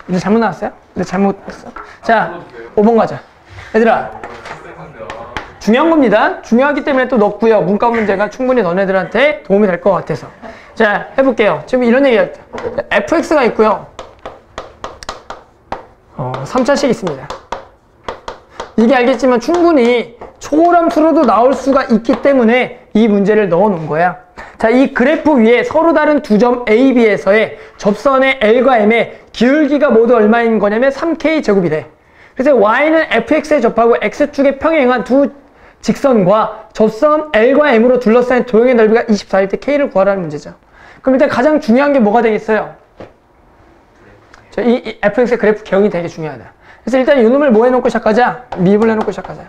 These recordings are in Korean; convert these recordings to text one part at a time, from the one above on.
이제 잘못 나왔어요? 근데 잘못 했어. 자, 5번 가자. 얘들아, 중요한 겁니다. 중요하기 때문에 또 넣었고요. 문과 문제가 충분히 너네들한테 도움이 될 것 같아서. 자, 해볼게요. 지금 이런 얘기할 때 fx가 있고요. 3차식 있습니다. 이게 알겠지만 충분히 초월함수로도 나올 수가 있기 때문에 이 문제를 넣어 놓은 거야. 자, 이 그래프 위에 서로 다른 두 점 A, B에서의 접선의 L과 M의 기울기가 모두 얼마인 거냐면 3K 제곱이 돼. 그래서 Y는 fx에 접하고 x축에 평행한 두 직선과 접선 L과 M으로 둘러싸인 도형의 넓이가 24일 때 K를 구하라는 문제죠. 그럼 일단 가장 중요한 게 뭐가 되겠어요? 이 fx의 그래프 개형이 되게 중요하다. 그래서 일단 이놈을 뭐 해놓고 시작하자? 미분을 해놓고 시작하자.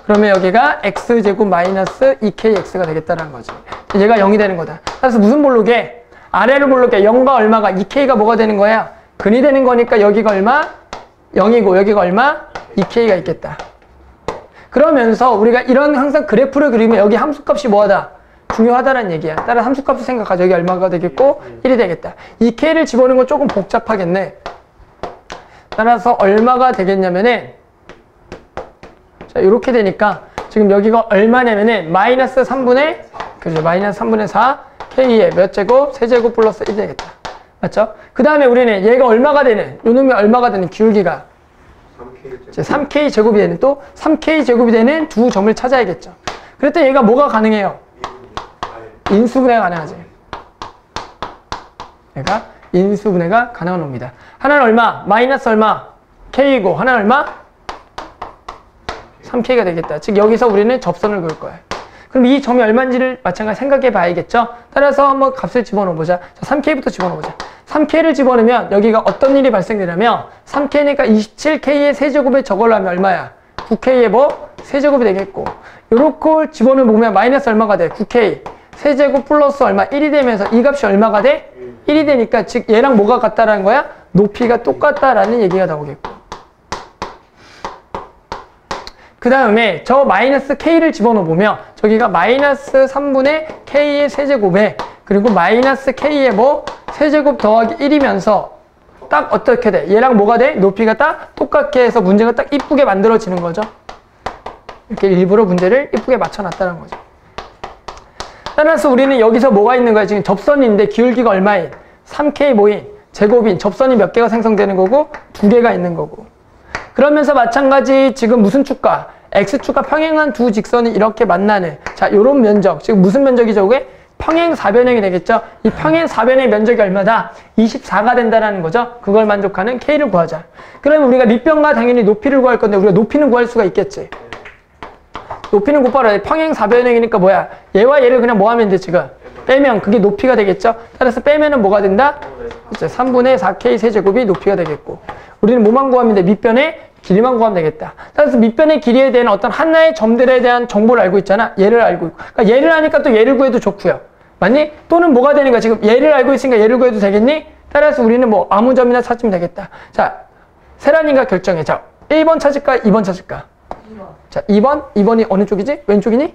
그러면 여기가 x제곱 마이너스 2kx가 되겠다는 거지. 얘가 0이 되는 거다. 그래서 무슨 볼록에? 아래를 볼록에 0과 얼마가 2k가 뭐가 되는 거야? 근이 되는 거니까 여기가 얼마? 0이고 여기가 얼마? 2k가 있겠다. 그러면서 우리가 이런 항상 그래프를 그리면 여기 함수값이 뭐하다? 중요하다는 얘기야. 따라서 함수값을 생각하자. 여기 얼마가 되겠고 1이 되겠다. 2k를 집어넣는 건 조금 복잡하겠네. 따라서 얼마가 되겠냐면은 자, 이렇게 되니까 지금 여기가 얼마냐면은 마이너스 3분의 그죠? 마이너스 3분의 4 k의 몇 제곱? 세제곱 플러스 1이 되겠다. 맞죠? 그 다음에 우리는 얘가 얼마가 되는 요놈이 얼마가 되는 기울기가 3k 제곱이 되는 또 3k 제곱이 되는 두 점을 찾아야겠죠. 그랬더니 얘가 뭐가 가능해요? 인수분해가 가능하지. 얘가 인수분해가 가능한 놈입니다. 하나는 얼마? 마이너스 얼마? k이고 하나는 얼마? 3k가 되겠다. 즉 여기서 우리는 접선을 그을 거예요. 그럼 이 점이 얼마인지를 마찬가지 생각해 봐야겠죠. 따라서 한번 값을 집어넣어 보자. 자, 3k부터 집어넣어 보자. 3k를 집어넣으면 여기가 어떤 일이 발생되냐면 3k니까 27k의 세제곱에 저걸로 하면 얼마야? 9k의 뭐? 세제곱이 되겠고 요렇게 집어넣어 보면 마이너스 얼마가 돼? 9k 세제곱 플러스 얼마? 1이 되면서 이 값이 얼마가 돼? 1이 되니까 즉 얘랑 뭐가 같다라는 거야? 높이가 똑같다라는 얘기가 나오겠고 그 다음에 저 마이너스 k를 집어넣어 보면 저기가 마이너스 3분의 k의 세제곱에 그리고 마이너스 k의 뭐 세제곱 더하기 1이면서 딱 어떻게 돼? 얘랑 뭐가 돼? 높이가 딱 똑같게 해서 문제가 딱 이쁘게 만들어지는 거죠. 이렇게 일부러 문제를 이쁘게 맞춰놨다는 거죠. 따라서 우리는 여기서 뭐가 있는 거야? 지금 접선인데 기울기가 얼마인? 3k 모인 제곱인 접선이 몇 개가 생성되는 거고 2개가 있는 거고 그러면서 마찬가지 지금 무슨 축과 x축과 평행한 두 직선이 이렇게 만나는 자 요런 면적 지금 무슨 면적이죠? 그게 평행 사변형이 되겠죠? 이 평행 사변의 면적이 얼마다? 24가 된다는 거죠? 그걸 만족하는 k를 구하자. 그러면 우리가 밑변과 당연히 높이를 구할 건데 우리가 높이는 구할 수가 있겠지. 높이는 곧바로 평행 사변형이니까 뭐야? 얘와 얘를 그냥 뭐 하면 돼 지금? 빼면 그게 높이가 되겠죠? 따라서 빼면은 뭐가 된다? 이제 3분의 4k 세제곱이 높이가 되겠고 우리는 뭐만 구하면 돼? 밑변의 길이만 구하면 되겠다. 따라서 밑변의 길이에 대한 어떤 하나의 점들에 대한 정보를 알고 있잖아. 얘를 알고 있고. 그러니까 얘를 아니까 또 얘를 구해도 좋고요. 맞니? 또는 뭐가 되는 거야? 지금 얘를 알고 있으니까 얘를 구해도 되겠니? 따라서 우리는 뭐 아무 점이나 찾으면 되겠다. 자, 세란이가 결정해. 자, 1번 찾을까? 2번 찾을까? 2번. 자, 2번? 2번이 어느 쪽이지? 왼쪽이니?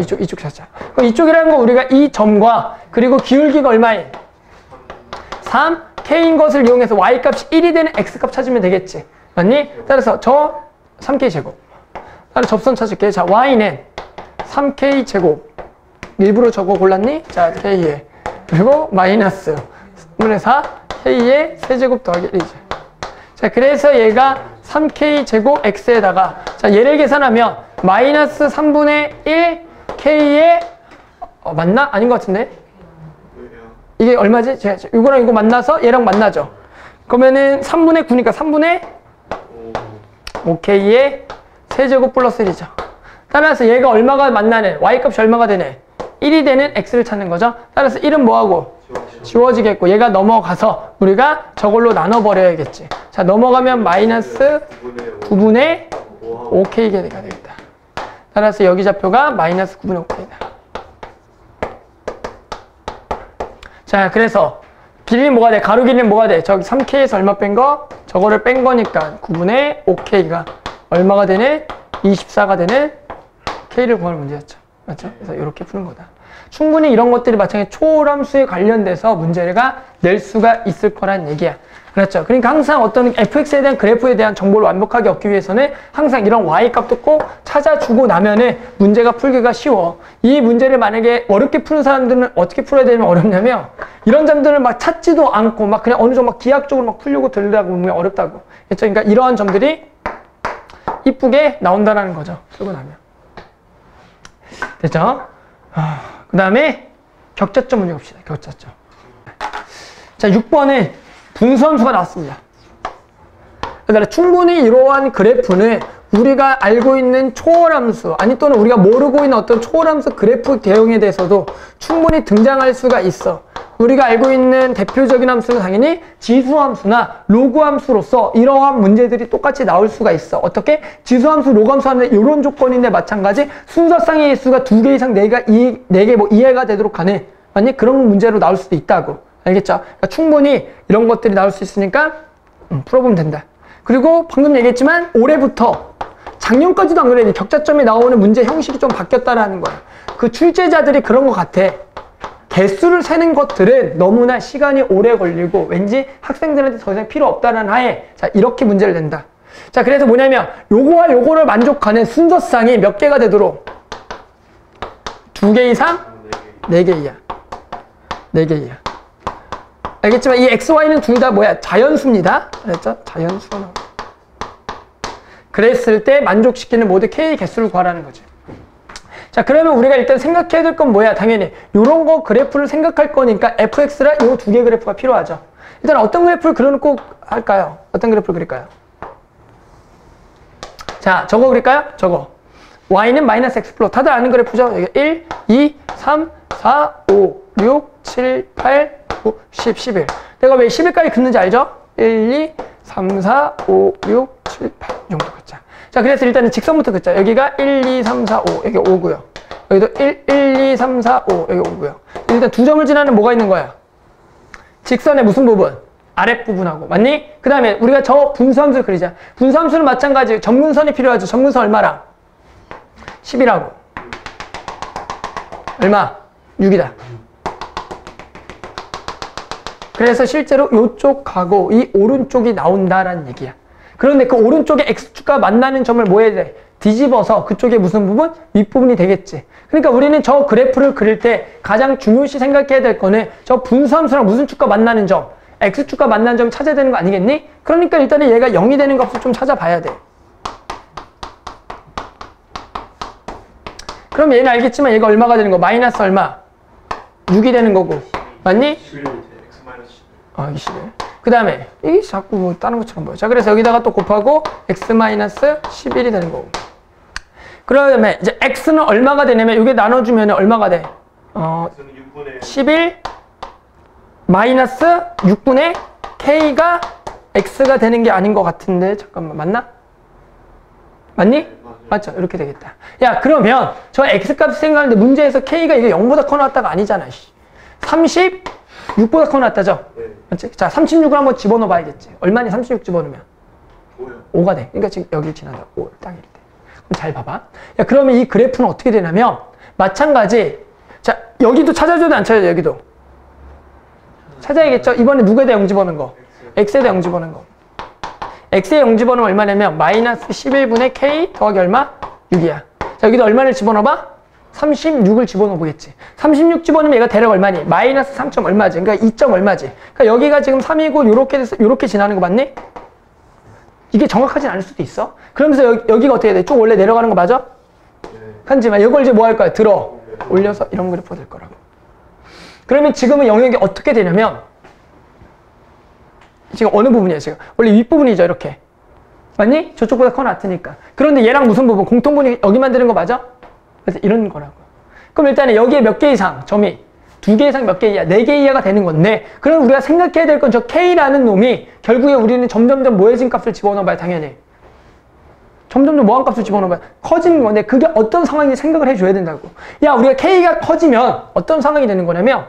이쪽 찾자. 그럼 이쪽이라는 거 우리가 이 점과 그리고 기울기가 얼마인? 3, k인 것을 이용해서 y값이 1이 되는 x값 찾으면 되겠지. 맞니? 따라서 저 3k 제곱. 따라서 접선 찾을게. 자, y는 3k 제곱. 일부러 저거 골랐니? 자, k에. 그리고 마이너스 3분의 4 k의 세제곱 더하기 1이죠. 자, 그래서 얘가 3k 제곱 x에다가 자, 얘를 계산하면 마이너스 3분의 1 k의 맞나? 아닌 것 같은데? 이게 얼마지? 이거랑 이거 만나서 얘랑 만나죠. 그러면은 3분의 9니까 3분의 5k의 세제곱 플러스 1이죠. 따라서 얘가 얼마가 만나네? y값이 얼마가 되네? 1이 되는 x를 찾는 거죠. 따라서 1은 뭐하고? 지워지겠고 얘가 넘어가서 우리가 저걸로 나눠버려야겠지. 자, 넘어가면 마이너스 9분의 5k가 되겠다. 따라서 여기 좌표가 마이너스 9분의 5k다. 자, 그래서 길이는 뭐가 돼? 가로 길이는 뭐가 돼? 저기 3k에서 얼마 뺀 거? 저거를 뺀 거니까 9분의 5k가 얼마가 되는? 24가 되는 k를 구하는 문제였죠. 맞죠? 그래서 이렇게 푸는 거다. 충분히 이런 것들이 마찬가지 초월함수에 관련돼서 문제가 낼 수가 있을 거란 얘기야. 그렇죠. 그러니까 항상 어떤 fx에 대한 그래프에 대한 정보를 완벽하게 얻기 위해서는 항상 이런 y값도 꼭 찾아주고 나면은 문제가 풀기가 쉬워. 이 문제를 만약에 어렵게 푸는 사람들은 어떻게 풀어야 되면 어렵냐면 이런 점들을 막 찾지도 않고 막 그냥 어느 정도 막 기하학적으로 막 풀려고 들으려고 보면 어렵다고. 그렇죠. 그러니까 이러한 점들이 이쁘게 나온다는 거죠. 쓰고 나면. 됐죠? 그 다음에 격자점 문제 봅시다. 격자점. 자, 6번은 분수함수가 나왔습니다. 그러니까 충분히 이러한 그래프는 우리가 알고 있는 초월함수, 아니 또는 우리가 모르고 있는 어떤 초월함수 그래프 대응에 대해서도 충분히 등장할 수가 있어. 우리가 알고 있는 대표적인 함수는 당연히 지수함수나 로그함수로서 이러한 문제들이 똑같이 나올 수가 있어. 어떻게? 지수함수, 로그함수 하는데 이런 조건인데 마찬가지 순서쌍의 수가 2개 이상 4개 뭐 이해가 되도록 하는 아니 그런 문제로 나올 수도 있다고. 알겠죠? 그러니까 충분히 이런 것들이 나올 수 있으니까 풀어보면 된다. 그리고 방금 얘기했지만 올해부터 작년까지도 안 그래. 격자점이 나오는 문제 형식이 좀 바뀌었다라는 거야. 그 출제자들이 그런 것 같아. 개수를 세는 것들은 너무나 시간이 오래 걸리고 왠지 학생들한테 더 이상 필요 없다는 하에 자 이렇게 문제를 낸다. 자 그래서 뭐냐면 요거와 요거를 만족하는 순서쌍이 몇 개가 되도록 2개 이상 4개 이하 4개 이하. 알겠지만 이 x, y는 둘 다 뭐야? 자연수입니다. 알았죠? 자연수가 나와. 그랬을 때 만족시키는 모두 k 개수를 구하라는 거지. 자 그러면 우리가 일단 생각해야 될 건 뭐야? 당연히 요런 거 그래프를 생각할 거니까 fx랑 요 2개 그래프가 필요하죠. 일단 어떤 그래프를 그려놓고 할까요? 어떤 그래프를 그릴까요? 자 저거 그릴까요? 저거 y는 마이너스 x 플러스 다들 아는 그래프죠? 여기 1, 2, 3, 4, 5, 6, 7, 8, 9, 10, 11 내가 왜 11까지 긋는지 알죠? 1, 2, 3, 4, 5, 6, 7, 8 이 정도 긋자. 자 그래서 일단은 직선부터 긋자. 여기가 1, 2, 3, 4, 5 여기 5고요. 여기도 1, 2, 3, 4, 5 여기 5고요. 일단 두 점을 지나는 뭐가 있는 거야? 직선의 무슨 부분? 아랫부분하고 맞니? 그 다음에 우리가 저 분수함수를 그리자. 분수함수는 마찬가지 점근선이 필요하죠. 점근선 얼마랑? 10이라고. 얼마? 6이다. 그래서 실제로 이쪽하고 이 오른쪽이 나온다라는 얘기야. 그런데 그 오른쪽에 x축과 만나는 점을 뭐 해야 돼? 뒤집어서 그쪽에 무슨 부분? 윗부분이 되겠지. 그러니까 우리는 저 그래프를 그릴 때 가장 중요시 생각해야 될 거는 저 분수함수랑 무슨 축과 만나는 점, x축과 만나는 점 찾아야 되는 거 아니겠니? 그러니까 일단은 얘가 0이 되는 값을 좀 찾아봐야 돼. 그럼 얘는 알겠지만 얘가 얼마가 되는 거? 마이너스 얼마? 6이 되는 거고. 맞니? 아, 21. 그 다음에 이게 자꾸 뭐 다른 것처럼 보여. 자, 그래서 여기다가 또 곱하고 x-11이 되는 거고. 그러면 이제 x는 얼마가 되냐면 이게 나눠주면 얼마가 돼? 11 마이너스 6분의 k가 x가 되는 게 아닌 것 같은데 잠깐만 맞나? 맞니? 맞죠? 이렇게 되겠다. 야 그러면 저 x값 생각하는데 문제에서 k가 이게 0보다 커 나왔다가 아니잖아. 36보다 커 나왔다죠? 네. 맞지? 자 36을 한번 집어넣어 봐야겠지. 얼마니 36 집어넣으면? 5요. 5가 돼. 그러니까 지금 여기 지나다 5 딱 이럴 때. 그럼 잘 봐봐. 야 그러면 이 그래프는 어떻게 되냐면 마찬가지. 자 여기도 찾아줘도 안 찾아줘. 여기도 찾아야겠죠? 이번에 누구에다 0 집어넣은 거? x에다 0 집어넣은 거. x에 0 집어넣으면 얼마냐면 마이너스 11분의 k 더하기 얼마? 6이야. 자 여기도 얼마를 집어넣어봐? 36을 집어넣어 보겠지. 36 집어넣으면 얘가 대략 얼마니? 마이너스 3점 얼마지? 그러니까 2점 얼마지? 그러니까 여기가 지금 3이고 요렇게 돼서 요렇게 지나는 거 맞니? 이게 정확하진 않을 수도 있어. 그러면서 여기가 어떻게 돼? 쭉 원래 내려가는 거 맞아? 하지만 이걸 이제 뭐 할 거야? 들어 올려서 이런 그래프가 될 거라고. 그러면 지금은 영역이 어떻게 되냐면 지금 어느 부분이야 지금? 원래 윗부분이죠 이렇게. 맞니? 저쪽보다 커 놨으니까. 그런데 얘랑 무슨 부분? 공통분이 여기 만드는 거 맞아? 그래서 이런 거라고. 그럼 일단은 여기에 몇 개 이상 점이 2개 이상 몇 개 이하, 4개 이하가 되는 건데 그럼 우리가 생각해야 될 건 저 K라는 놈이 결국에 우리는 점점점 뭐해진 값을 집어넣어봐야 당연히 점점점 뭐한 값을 집어넣어봐야 커지는 건데 그게 어떤 상황인지 생각을 해줘야 된다고. 야 우리가 K가 커지면 어떤 상황이 되는 거냐면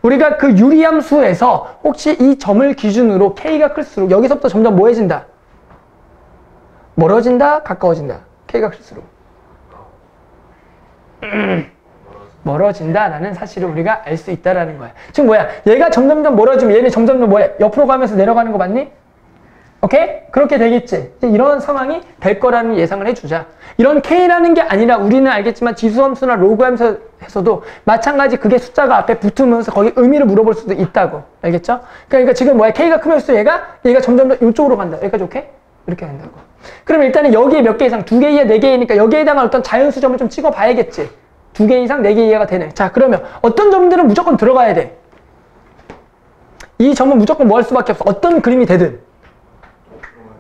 우리가 그 유리함수에서 혹시 이 점을 기준으로 K가 클수록 여기서부터 점점 뭐해진다? 멀어진다? 가까워진다? K가 클수록 멀어진다라는 사실을 우리가 알 수 있다라는 거야. 지금 뭐야? 얘가 점점점 멀어지면 얘는 점점점 뭐야? 옆으로 가면서 내려가는 거 맞니? 오케이? 그렇게 되겠지. 이런 상황이 될 거라는 예상을 해주자. 이런 K라는 게 아니라 우리는 알겠지만 지수함수나 로그함수에서도 마찬가지 그게 숫자가 앞에 붙으면서 거기 의미를 물어볼 수도 있다고. 알겠죠? 그러니까 지금 뭐야? K가 크면서 얘가 점점 더 이쪽으로 간다. 여기까지 오케이? 이렇게 된다고. 그럼 일단은 여기에 몇 개 이상, 2개 이하, 4개 이하니까 여기에 해당할 어떤 자연수점을 좀 찍어봐야겠지. 2개 이상, 4개 이하가 되네. 자, 그러면 어떤 점들은 무조건 들어가야 돼. 이 점은 무조건 뭐 할 수밖에 없어. 어떤 그림이 되든.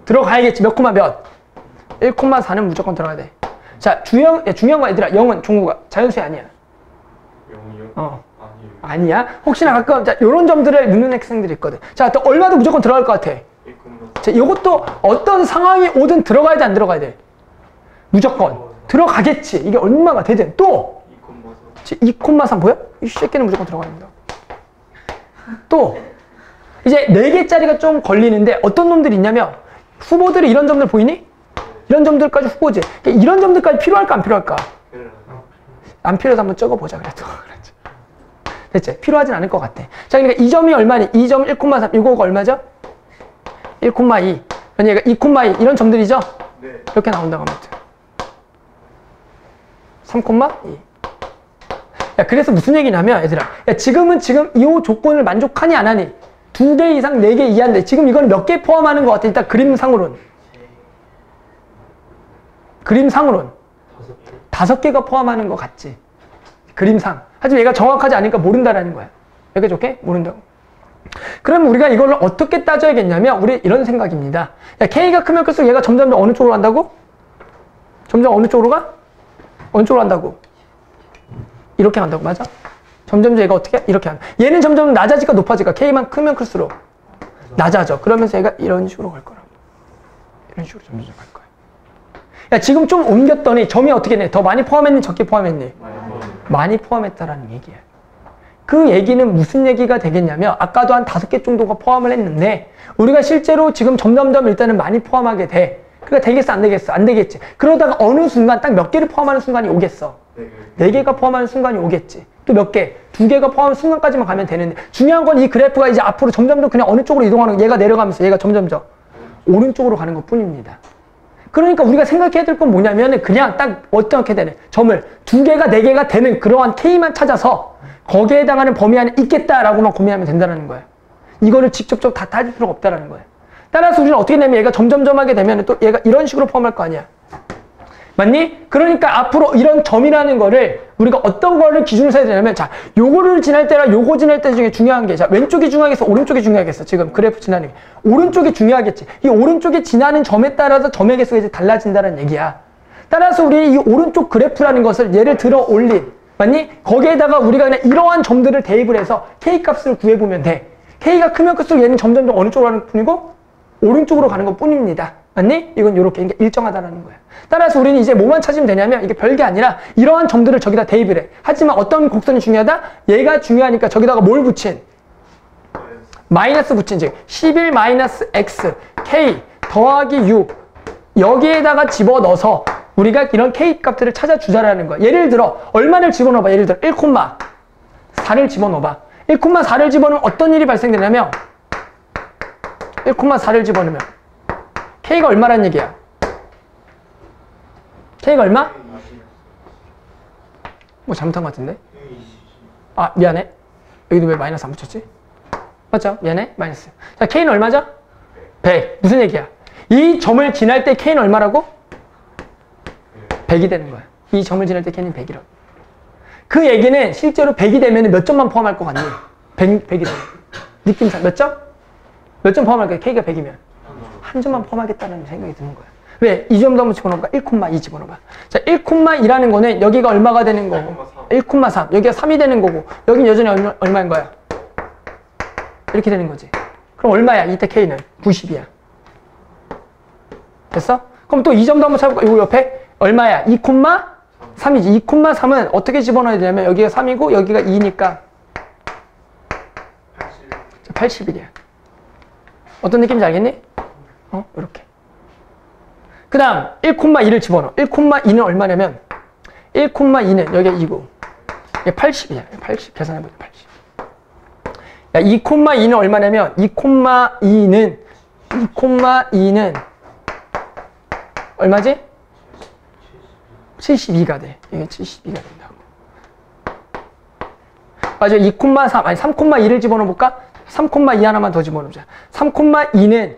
들어가야겠지. 몇 콤마 몇? 1,4는 무조건 들어가야 돼. 자, 중요한 거 얘들아. 0은 종구가 자연수야 아니야? 0이요? 아니야. 혹시나 가끔 자, 요런 점들을 넣는 학생들이 있거든. 자, 또 얼마도 무조건 들어갈 것 같아. 자, 요것도 어떤 상황이 오든 들어가야 돼, 안 들어가야 돼? 무조건 들어가겠지. 이게 얼마가 되든. 또 2,3 보여? 이 새끼는 무조건 들어갑니다. 또 이제 4개짜리가 좀 걸리는데 어떤 놈들이 있냐면 후보들이 이런 점들 보이니? 이런 점들까지 후보지. 이런 점들까지 필요할까 안 필요할까? 안 필요해서 한번 적어보자 그래도. 됐지? 필요하진 않을 것 같아. 자, 그러니까 이 점이 얼마니? 이 점 1,3 이거가 얼마죠? 1,2 그러니까 2,2 이런 점들이죠? 네. 이렇게 나온다고 하면 돼. 3,2 야, 그래서 무슨 얘기냐면 얘들아, 야, 지금 이 조건을 만족하니 안 하니? 2개 이상 4개 이하인데 지금 이건 몇 개 포함하는 것 같아? 일단 그림상으로는 5개가 포함하는 것 같지. 그림상. 하지만 얘가 정확하지 않으니까 모른다라는 거야. 여기까지 오케이? 모른다고. 그럼 우리가 이걸 어떻게 따져야겠냐면 우리 이런 생각입니다. 야, K가 크면 클수록 얘가 점점 어느 쪽으로 간다고? 점점 어느 쪽으로 가? 어느 쪽으로 간다고? 이렇게 간다고. 맞아? 점점 얘가 어떻게? 이렇게 한다. 얘는 점점 낮아질까 높아질까? K만 크면 클수록 낮아져. 그러면서 얘가 이런 식으로 갈 거라고. 이런 식으로 점점 갈 거야. 야, 지금 좀 옮겼더니 점이 어떻게 돼? 더 많이 포함했니? 적게 포함했니? 많이 포함했다라는 얘기야. 그 얘기는 무슨 얘기가 되겠냐면 아까도 한 5개 정도가 포함을 했는데 우리가 실제로 지금 점점점 일단은 많이 포함하게 돼. 그러니까 되겠어 안 되겠어? 안 되겠지. 그러다가 어느 순간 딱 몇 개를 포함하는 순간이 오겠어. 4개가 포함하는 순간이 오겠지. 또 몇 개? 2개가 포함하는 순간까지만 가면 되는데 중요한 건 이 그래프가 이제 앞으로 점점 더 그냥 어느 쪽으로 이동하는 거, 얘가 내려가면서 얘가 점점점 오른쪽으로 가는 것 뿐입니다. 그러니까 우리가 생각해야 될 건 뭐냐면은 그냥 딱 어떻게 되는 점을 2개가 4개가 되는 그러한 K만 찾아서 거기에 해당하는 범위 안에 있겠다라고만 고민하면 된다는 거예요. 이거를 직접적으로 다 따질 필요가 없다는 거예요. 따라서 우리는 어떻게 되냐면 얘가 점점점 하게 되면 또 얘가 이런 식으로 포함할 거 아니야. 맞니? 그러니까 앞으로 이런 점이라는 거를 우리가 어떤 거를 기준으로 세야 되냐면 자, 요거를 지날 때랑 요거 지날 때 중에 중요한 게 자, 왼쪽이 중요하겠어? 오른쪽이 중요하겠어? 지금 그래프 지나는 게. 오른쪽이 중요하겠지. 이 오른쪽에 지나는 점에 따라서 점의 개수가 이제 달라진다는 얘기야. 따라서 우리 이 오른쪽 그래프라는 것을 예를 들어 올린 맞니? 거기에다가 우리가 그냥 이러한 점들을 대입을 해서 K 값을 구해보면 돼. K가 크면 클수록 얘는 점점 더 어느 쪽으로 가는 것 뿐이고 오른쪽으로 가는 것 뿐입니다. 맞니? 이건 이렇게 일정하다라는 거야. 따라서 우리는 이제 뭐만 찾으면 되냐면 이게 별게 아니라 이러한 점들을 저기다 대입을 해. 하지만 어떤 곡선이 중요하다? 얘가 중요하니까 저기다가 뭘 붙인? 마이너스 붙인 즉 11 마이너스 x k 더하기 6 여기에다가 집어넣어서 우리가 이런 k 값들을 찾아주자라는 거야. 예를 들어 얼마를 집어넣어봐. 예를 들어 1,4를 집어넣어봐. 1,4를 집어넣으면 어떤 일이 발생되냐면 1,4를 집어넣으면 K가 얼마란 얘기야? K가 얼마? 뭐 잘못한 것 같은데? 아 미안해. 여기도 왜 마이너스 안 붙였지? 맞죠? 미안해. 마이너스. 자, K는 얼마죠? 100. 무슨 얘기야? 이 점을 지날 때 K는 얼마라고? 100이 되는 거야. 이 점을 지날 때 K는 100이라고. 그 얘기는 실제로 100이 되면 몇 점만 포함할 것 같니? 100이 되면. 느낌상 몇 점? 몇 점 포함할 거야? K가 100이면. 한 점만 포함하겠다는 생각이 드는 거야. 왜? 이 점도 한번 집어넣어봐. 1,2 집어넣어봐. 자, 1,2라는 거는 여기가 얼마가 되는 거고 1,3. 여기가 3이 되는 거고 여긴 여전히 얼마인 거야? 이렇게 되는 거지. 그럼 얼마야? 이때 K는 90이야. 됐어? 그럼 또 이 점도 한번 찾아볼까? 이거 옆에 얼마야? 2,3이지. 2,3은 어떻게 집어넣어야 되냐면 여기가 3이고 여기가 2니까 81이야. 어떤 느낌인지 알겠니? 이렇게. 그 다음 1,2를 집어넣어. 1,2는 얼마냐면 1,2는 여기가 2고 이게 80이야. 80 계산해보자. 80. 야, 2,2는 얼마냐면 2,2는 얼마지? 72가 돼. 이게 72가 된다고. 맞아. 2,3 아니 3,2를 집어넣어볼까? 3,2 하나만 더 집어넣자. 3,2는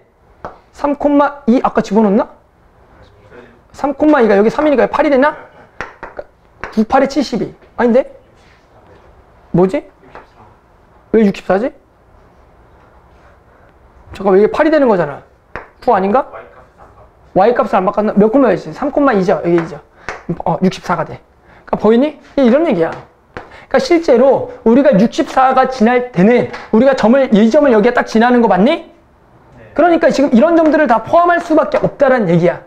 3,2 아까 집어넣었나? 3,2가 여기 3이니까 8이 됐나? 9, 8에 72. 아닌데? 뭐지? 왜 64지? 잠깐, 왜 이게 8이 되는 거잖아. 9 아닌가? Y값을 안 바꿨나? 몇 콤마였지? 3,2죠? 여기 2죠. 64가 돼. 그러니까 보이니? 이런 얘기야. 그러니까 실제로 우리가 64가 지날 때는 우리가 이 점을 여기에 딱 지나는 거 맞니? 그러니까 지금 이런 점들을 다 포함할 수밖에 없다라는 얘기야.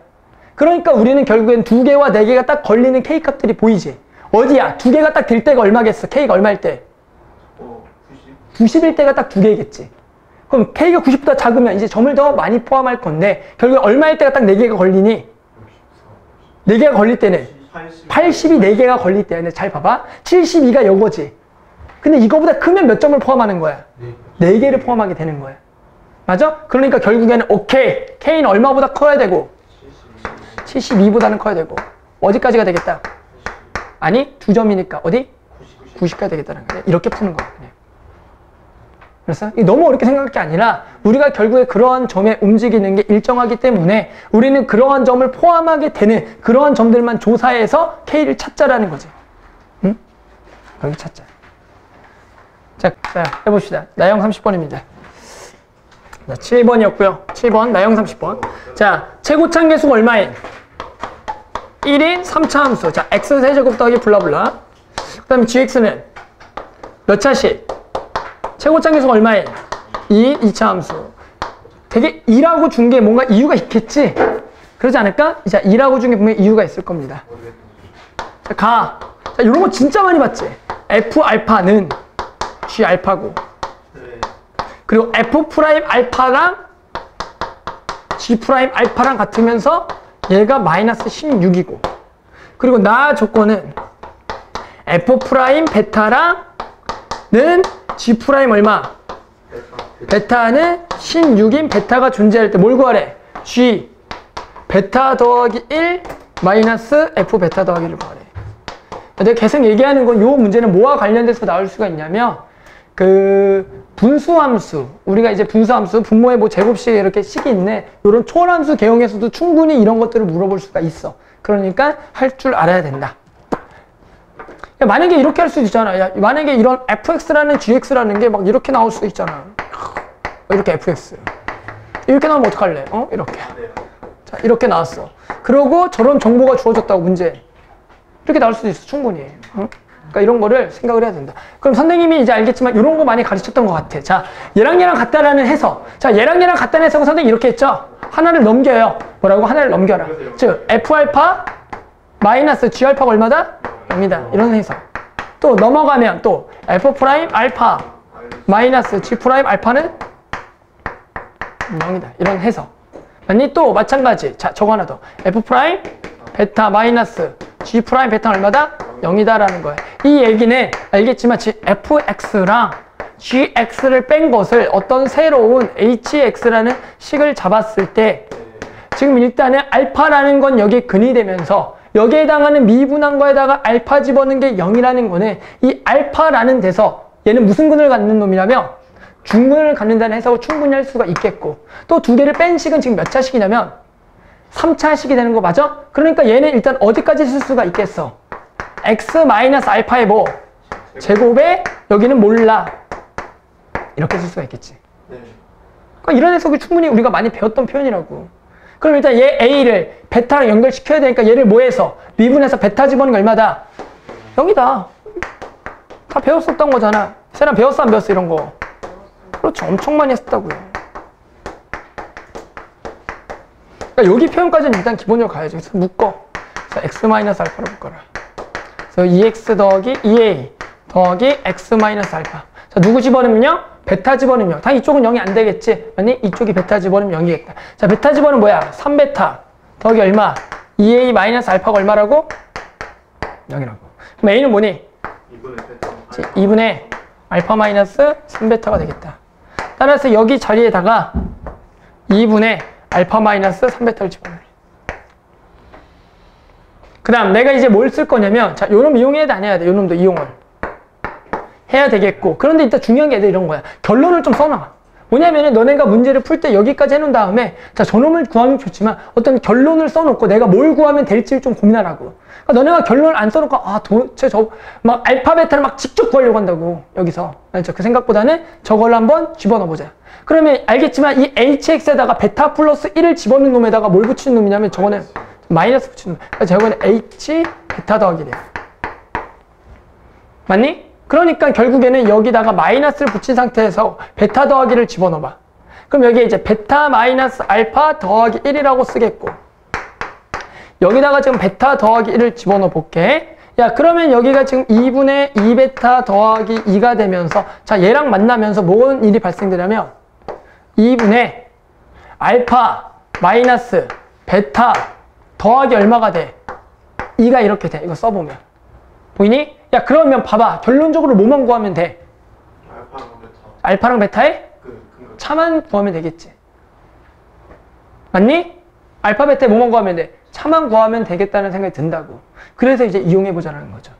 그러니까 우리는 결국엔 2개와 4개가 딱 걸리는 K값들이 보이지. 어디야? 2개가 딱 될 때가 얼마겠어? K가 얼마일 때? 90일 때가 딱 2개겠지. 그럼 K가 90보다 작으면 이제 점을 더 많이 포함할 건데 결국에 얼마일 때가 딱 4개가 걸리니? 4개가 걸릴 때는 80이 4개가 걸릴 때. 근데 잘 봐봐. 72가 요거지. 근데 이거보다 크면 몇 점을 포함하는 거야? 4개를 포함하게 되는 거야. 맞아? 그러니까 결국에는 오케이. K는 얼마보다 커야 되고 72보다는 커야 되고 어디까지가 되겠다? 아니 2점이니까 어디? 90까지 되겠다는 거야. 이렇게 푸는 거야. 그냥. 그래서 너무 어렵게 생각할 게 아니라 우리가 결국에 그러한 점에 움직이는 게 일정하기 때문에 우리는 그러한 점을 포함하게 되는 그러한 점들만 조사해서 K를 찾자라는 거지. 응? 그렇게 찾자. 자, 해봅시다. 나형 30번입니다. 자, 7번이었고요. 7번, 나형 30번. 자, 최고차 계수가 얼마인? 1인 3차 함수. 자, x세제곱 더하기 블라블라. 그 다음에 gx는 몇 차씩? 최고차 계수가 얼마인? 2인 2차 함수. 되게 2라고 준 게 뭔가 이유가 있겠지? 그러지 않을까? 자, 2라고 준 게 분명히 이유가 있을 겁니다. 자, 가. 자, 이런 거 진짜 많이 봤지? f 알파는 g 알파고. 그리고 f 프라임 알파랑 g 프라임 알파랑 같으면서 얘가 마이너스 16이고. 그리고 나 조건은 f 프라임 베타랑는 g 프라임 얼마? 베타는 16인 베타가 존재할 때 뭘 구하래? g 베타 더하기 1 마이너스 f 베타 더하기 1을 구하래. 내가 계속 얘기하는 건 이 문제는 뭐와 관련돼서 나올 수가 있냐면 분수함수, 우리가 이제 분수함수, 분모의 뭐 제곱식 이렇게 식이 있네. 이런 초월함수 개형에서도 충분히 이런 것들을 물어볼 수가 있어. 그러니까 할 줄 알아야 된다. 야, 만약에 이렇게 할 수도 있잖아. 야, 만약에 이런 fx라는 gx라는 게 막 이렇게 나올 수도 있잖아. 이렇게 fx. 이렇게 나오면 어떡할래? 이렇게. 자, 이렇게 나왔어. 그러고 저런 정보가 주어졌다고 문제. 이렇게 나올 수도 있어. 충분히. 그러니까 이런 거를 생각을 해야 된다. 그럼 선생님이 이제 알겠지만 이런 거 많이 가르쳤던 것 같아. 자, 얘랑 얘랑 같다라는 해석. 자, 얘랑 얘랑 같다는 해석은 선생님이 이렇게 했죠. 하나를 넘겨요. 뭐라고? 하나를 넘겨라. 즉, F알파 마이너스 G알파가 얼마다? 0이다. 이런 해석. 또 넘어가면 또 F 프라임 알파 마이너스 G 프라임 알파는 0이다. 이런 해석. 아니, 또 마찬가지. 자, 저거 하나 더. F 프라임 베타 마이너스 G 프라임 베타 얼마다? 0이다라는 거예요. 이 얘기는 알겠지만 fx랑 gx를 뺀 것을 어떤 새로운 hx라는 식을 잡았을 때 지금 일단은 알파라는 건 여기 근이 되면서 여기에 해당하는 미분한 거에다가 알파 집어넣는 게 0이라는 거는 이 알파라는 데서 얘는 무슨 근을 갖는 놈이냐면 중근을 갖는다는 해석을 충분히 할 수가 있겠고 또 두 개를 뺀 식은 지금 몇 차식이냐면 3차식이 되는 거 맞아? 그러니까 얘는 일단 어디까지 쓸 수가 있겠어? x 마이너스 알파의 뭐? 제곱에 여기는 몰라. 이렇게 쓸 수가 있겠지. 그러니까 이런 해석이 충분히 우리가 많이 배웠던 표현이라고. 그럼 일단 얘 a를 베타랑 연결시켜야 되니까 얘를 뭐 해서? 미분해서 베타 집어넣는 게 얼마다? 0이다. 다 배웠었던 거잖아. 쟤랑 배웠어 안 배웠어 이런 거? 그렇죠. 엄청 많이 했었다고요. 그러니까 여기 표현까지는 일단 기본적으로 가야지. 그래서 묶어. 자, x 마이너스 알파로 묶어라. 그래서 2x 더하기 2a 더하기 x 마이너스 알파. 자, 누구 집어넣으면요? 베타 집어넣으면. 당연히 이쪽은 0이 안 되겠지? 아니, 이쪽이 베타 집어넣으면 0이겠다. 자, 베타 집어넣으면 뭐야? 3베타 더하기 얼마? 2a 마이너스 알파가 얼마라고? 0이라고. 그럼 a는 뭐니? 2분의 알파 마이너스 3베타가 되겠다. 따라서 여기 자리에다가 2분의 알파 마이너스 3베타를 집어넣어요. 그 다음 내가 이제 뭘 쓸 거냐면, 자, 요놈 이용해야 돼, 안 해야 돼? 요놈도 이용을 해야 되겠고. 그런데 일단 중요한 게 이런 거야. 결론을 좀 써놔. 뭐냐면은 너네가 문제를 풀 때 여기까지 해놓은 다음에, 자, 저놈을 구하면 좋지만 어떤 결론을 써놓고 내가 뭘 구하면 될지를 좀 고민하라고. 그러니까 너네가 결론을 안 써놓고, 아, 도대체 막 알파 베타를 막 직접 구하려고 한다고, 여기서. 알죠? 그 생각보다는 저걸 한번 집어넣어보자. 그러면 알겠지만 이 hx에다가 베타 플러스 1을 집어넣는 놈에다가 뭘 붙이는 놈이냐면 저거는 마이너스 붙이는 놈. 그러니까 저거는 h 베타 더하기 1이야. 맞니? 그러니까 결국에는 여기다가 마이너스를 붙인 상태에서 베타 더하기를 집어넣어봐. 그럼 여기에 이제 베타 마이너스 알파 더하기 1이라고 쓰겠고, 여기다가 지금 베타 더하기 1을 집어넣어 볼게. 야, 그러면 여기가 지금 2분의 2베타 더하기 2가 되면서, 자, 얘랑 만나면서 뭔 일이 발생되냐면 2분의 알파 마이너스 베타 더하기 얼마가 돼? 2가 이렇게 돼. 이거 써보면. 보이니? 야, 그러면 봐봐. 결론적으로 뭐만 구하면 돼? 알파랑 베타에 차만 구하면 되겠지. 맞니? 알파 베타에 뭐만 구하면 돼? 차만 구하면 되겠다는 생각이 든다고. 그래서 이제 이용해보자라는 거죠.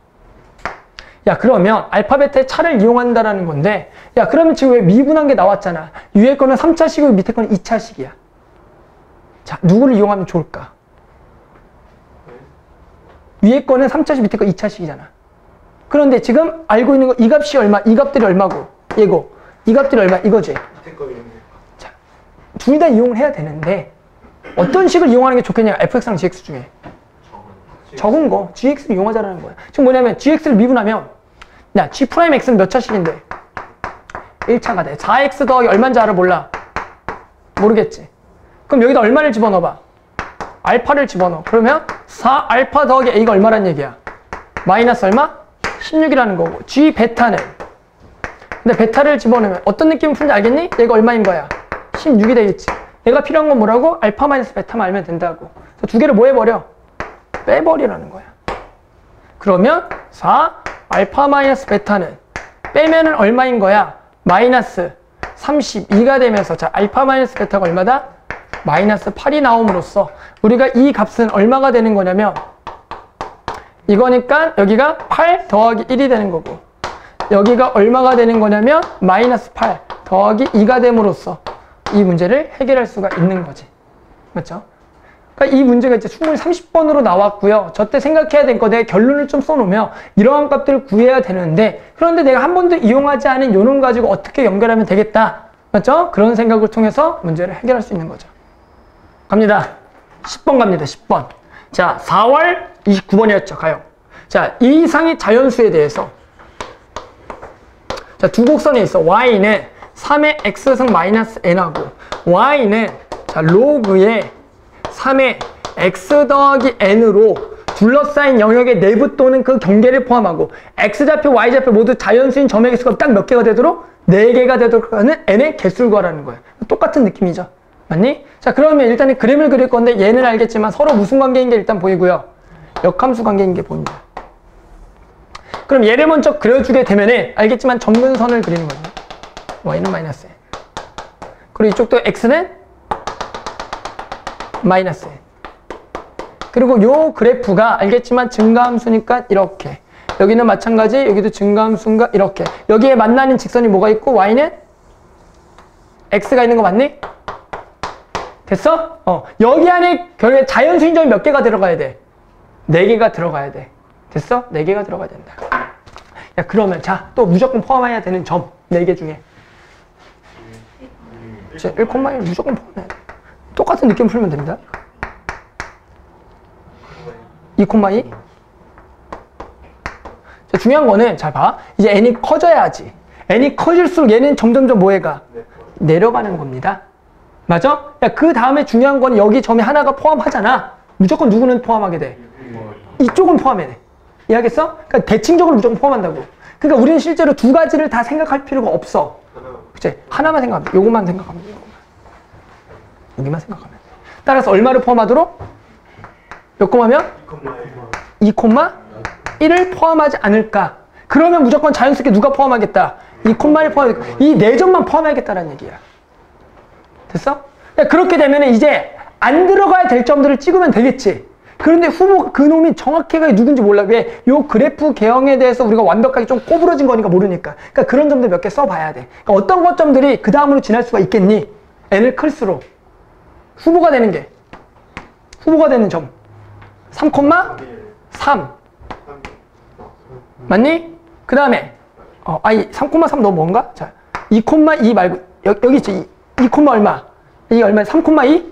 야, 그러면 알파 베타의 차를 이용한다라는 건데, 야, 그러면 지금 왜 미분한 게 나왔잖아. 위에 거는 3차식이고 밑에 거는 2차식이야. 자, 누구를 이용하면 좋을까? 위에 거는 3차식, 밑에 거 2차식이잖아. 그런데 지금 알고 있는 거 이 값이 얼마, 이 값들이 얼마고, 얘고, 이 값들이 얼마, 이거지. 자, 둘 다 이용을 해야 되는데 어떤 식을 이용하는 게 좋겠냐? fx랑 gx 중에 적은 거, gx를 이용하자라는 거야. 지금 뭐냐면 gx를 미분하면, 야, g'x는 몇 차식인데? 1차가 돼. 4x 더하기 얼마인지 알아? 몰라? 모르겠지. 그럼 여기다 얼마를 집어넣어봐? 알파를 집어넣어. 그러면 4알파 더하기 a가 얼마란 얘기야? 마이너스 얼마? 16이라는 거고. g 베타는, 근데 베타를 집어넣으면 어떤 느낌을 푸는지 알겠니? 얘가 얼마인 거야? 16이 되겠지. 내가 필요한 건 뭐라고? 알파 마이너스 베타만 알면 된다고. 두 개를 뭐 해버려? 빼버리라는 거야. 그러면 4 알파 마이너스 베타는 빼면은 얼마인 거야? 마이너스 32가 되면서, 자, 알파 마이너스 베타가 얼마다? 마이너스 8이 나옴으로써 우리가 이 값은 얼마가 되는 거냐면, 이거니까 여기가 8 더하기 1이 되는 거고, 여기가 얼마가 되는 거냐면 마이너스 8 더하기 2가 됨으로써 이 문제를 해결할 수가 있는 거지. 맞죠? 그러니까 이 문제가 이제 충분히 30번으로 나왔고요. 저때 생각해야 될 거, 내가 결론을 좀 써놓으면 이러한 값들을 구해야 되는데, 그런데 내가 한 번도 이용하지 않은 요놈 가지고 어떻게 연결하면 되겠다. 맞죠? 그런 생각을 통해서 문제를 해결할 수 있는 거죠. 갑니다. 10번 갑니다. 10번. 자, 4월 29번이었죠. 가요. 자, 이 이상의 자연수에 대해서, 자, 두 곡선에 있어. y는 3의 x승 마이너스 n하고, y는, 자, 로그의 3의 x 더하기 n으로 둘러싸인 영역의 내부 또는 그 경계를 포함하고 x좌표, y좌표 모두 자연수인 점의 개수가 딱 몇 개가 되도록? 4개가 되도록 하는 n의 개수를 구하라는 거예요. 똑같은 느낌이죠. 맞니? 자, 그러면 일단은 그림을 그릴 건데 얘는 알겠지만 서로 무슨 관계인 게 일단 보이고요. 역함수 관계인 게 보입니다. 그럼 얘를 먼저 그려주게 되면은 알겠지만 점근선을 그리는 거예요. y는 마이너스 n. 그리고 이쪽도 x는 마이너스 n. 그리고 요 그래프가 알겠지만 증가함수니까 이렇게. 여기는 마찬가지, 여기도 증가함수인가 이렇게. 여기에 만나는 직선이 뭐가 있고 y는 x가 있는 거 맞니? 됐어? 여기 안에 결국에 자연수인 점이 몇 개가 들어가야 돼? 4개가 들어가야 돼. 됐어? 4개가 들어가야 된다. 야, 그러면 자, 또 무조건 포함해야 되는 점 4개 중에 1,1 무조건 포함해야 돼. 똑같은 느낌 풀면 됩니다. 2,2. 자, 중요한 거는 잘 봐. 이제 n이 커져야지. n이 커질수록 얘는 점점점 뭐해가? 내려가는 겁니다. 맞아? 야, 그 다음에 중요한 건 여기 점이 하나가 포함하잖아. 무조건 누구는 포함하게 돼? 이쪽은 포함해야 돼. 이해하겠어? 그러니까 대칭적으로 무조건 포함한다고. 그러니까 우리는 실제로 두 가지를 다 생각할 필요가 없어. 그치? 하나만 생각하면 돼. 요것만 생각하면 돼. 여기만 생각하면 돼. 따라서 얼마를 포함하도록? 몇 콤마면? 2,1을 포함하지 않을까? 그러면 무조건 자연스럽게 누가 포함하겠다? 이 콤마를 포함하겠다. 이 네 점만 포함하겠다라는 얘기야. 됐어? 그렇게 되면 이제 안 들어가야 될 점들을 찍으면 되겠지. 그런데 후보 그놈이 정확히가 누군지 몰라. 왜? 요 그래프 개형에 대해서 우리가 완벽하게 좀 꼬부러진 거니까 모르니까. 그러니까 그런 점들 몇 개 써봐야 돼. 그러니까 어떤 것점들이 그 다음으로 지날 수가 있겠니? n을 클수록 후보가 되는 게 후보가 되는 점 3,3 맞니? 그 다음에 3,3 너 뭔가? 자, 2,2 말고 여기 있지. 2, 얼마? 이 얼마? 3,2?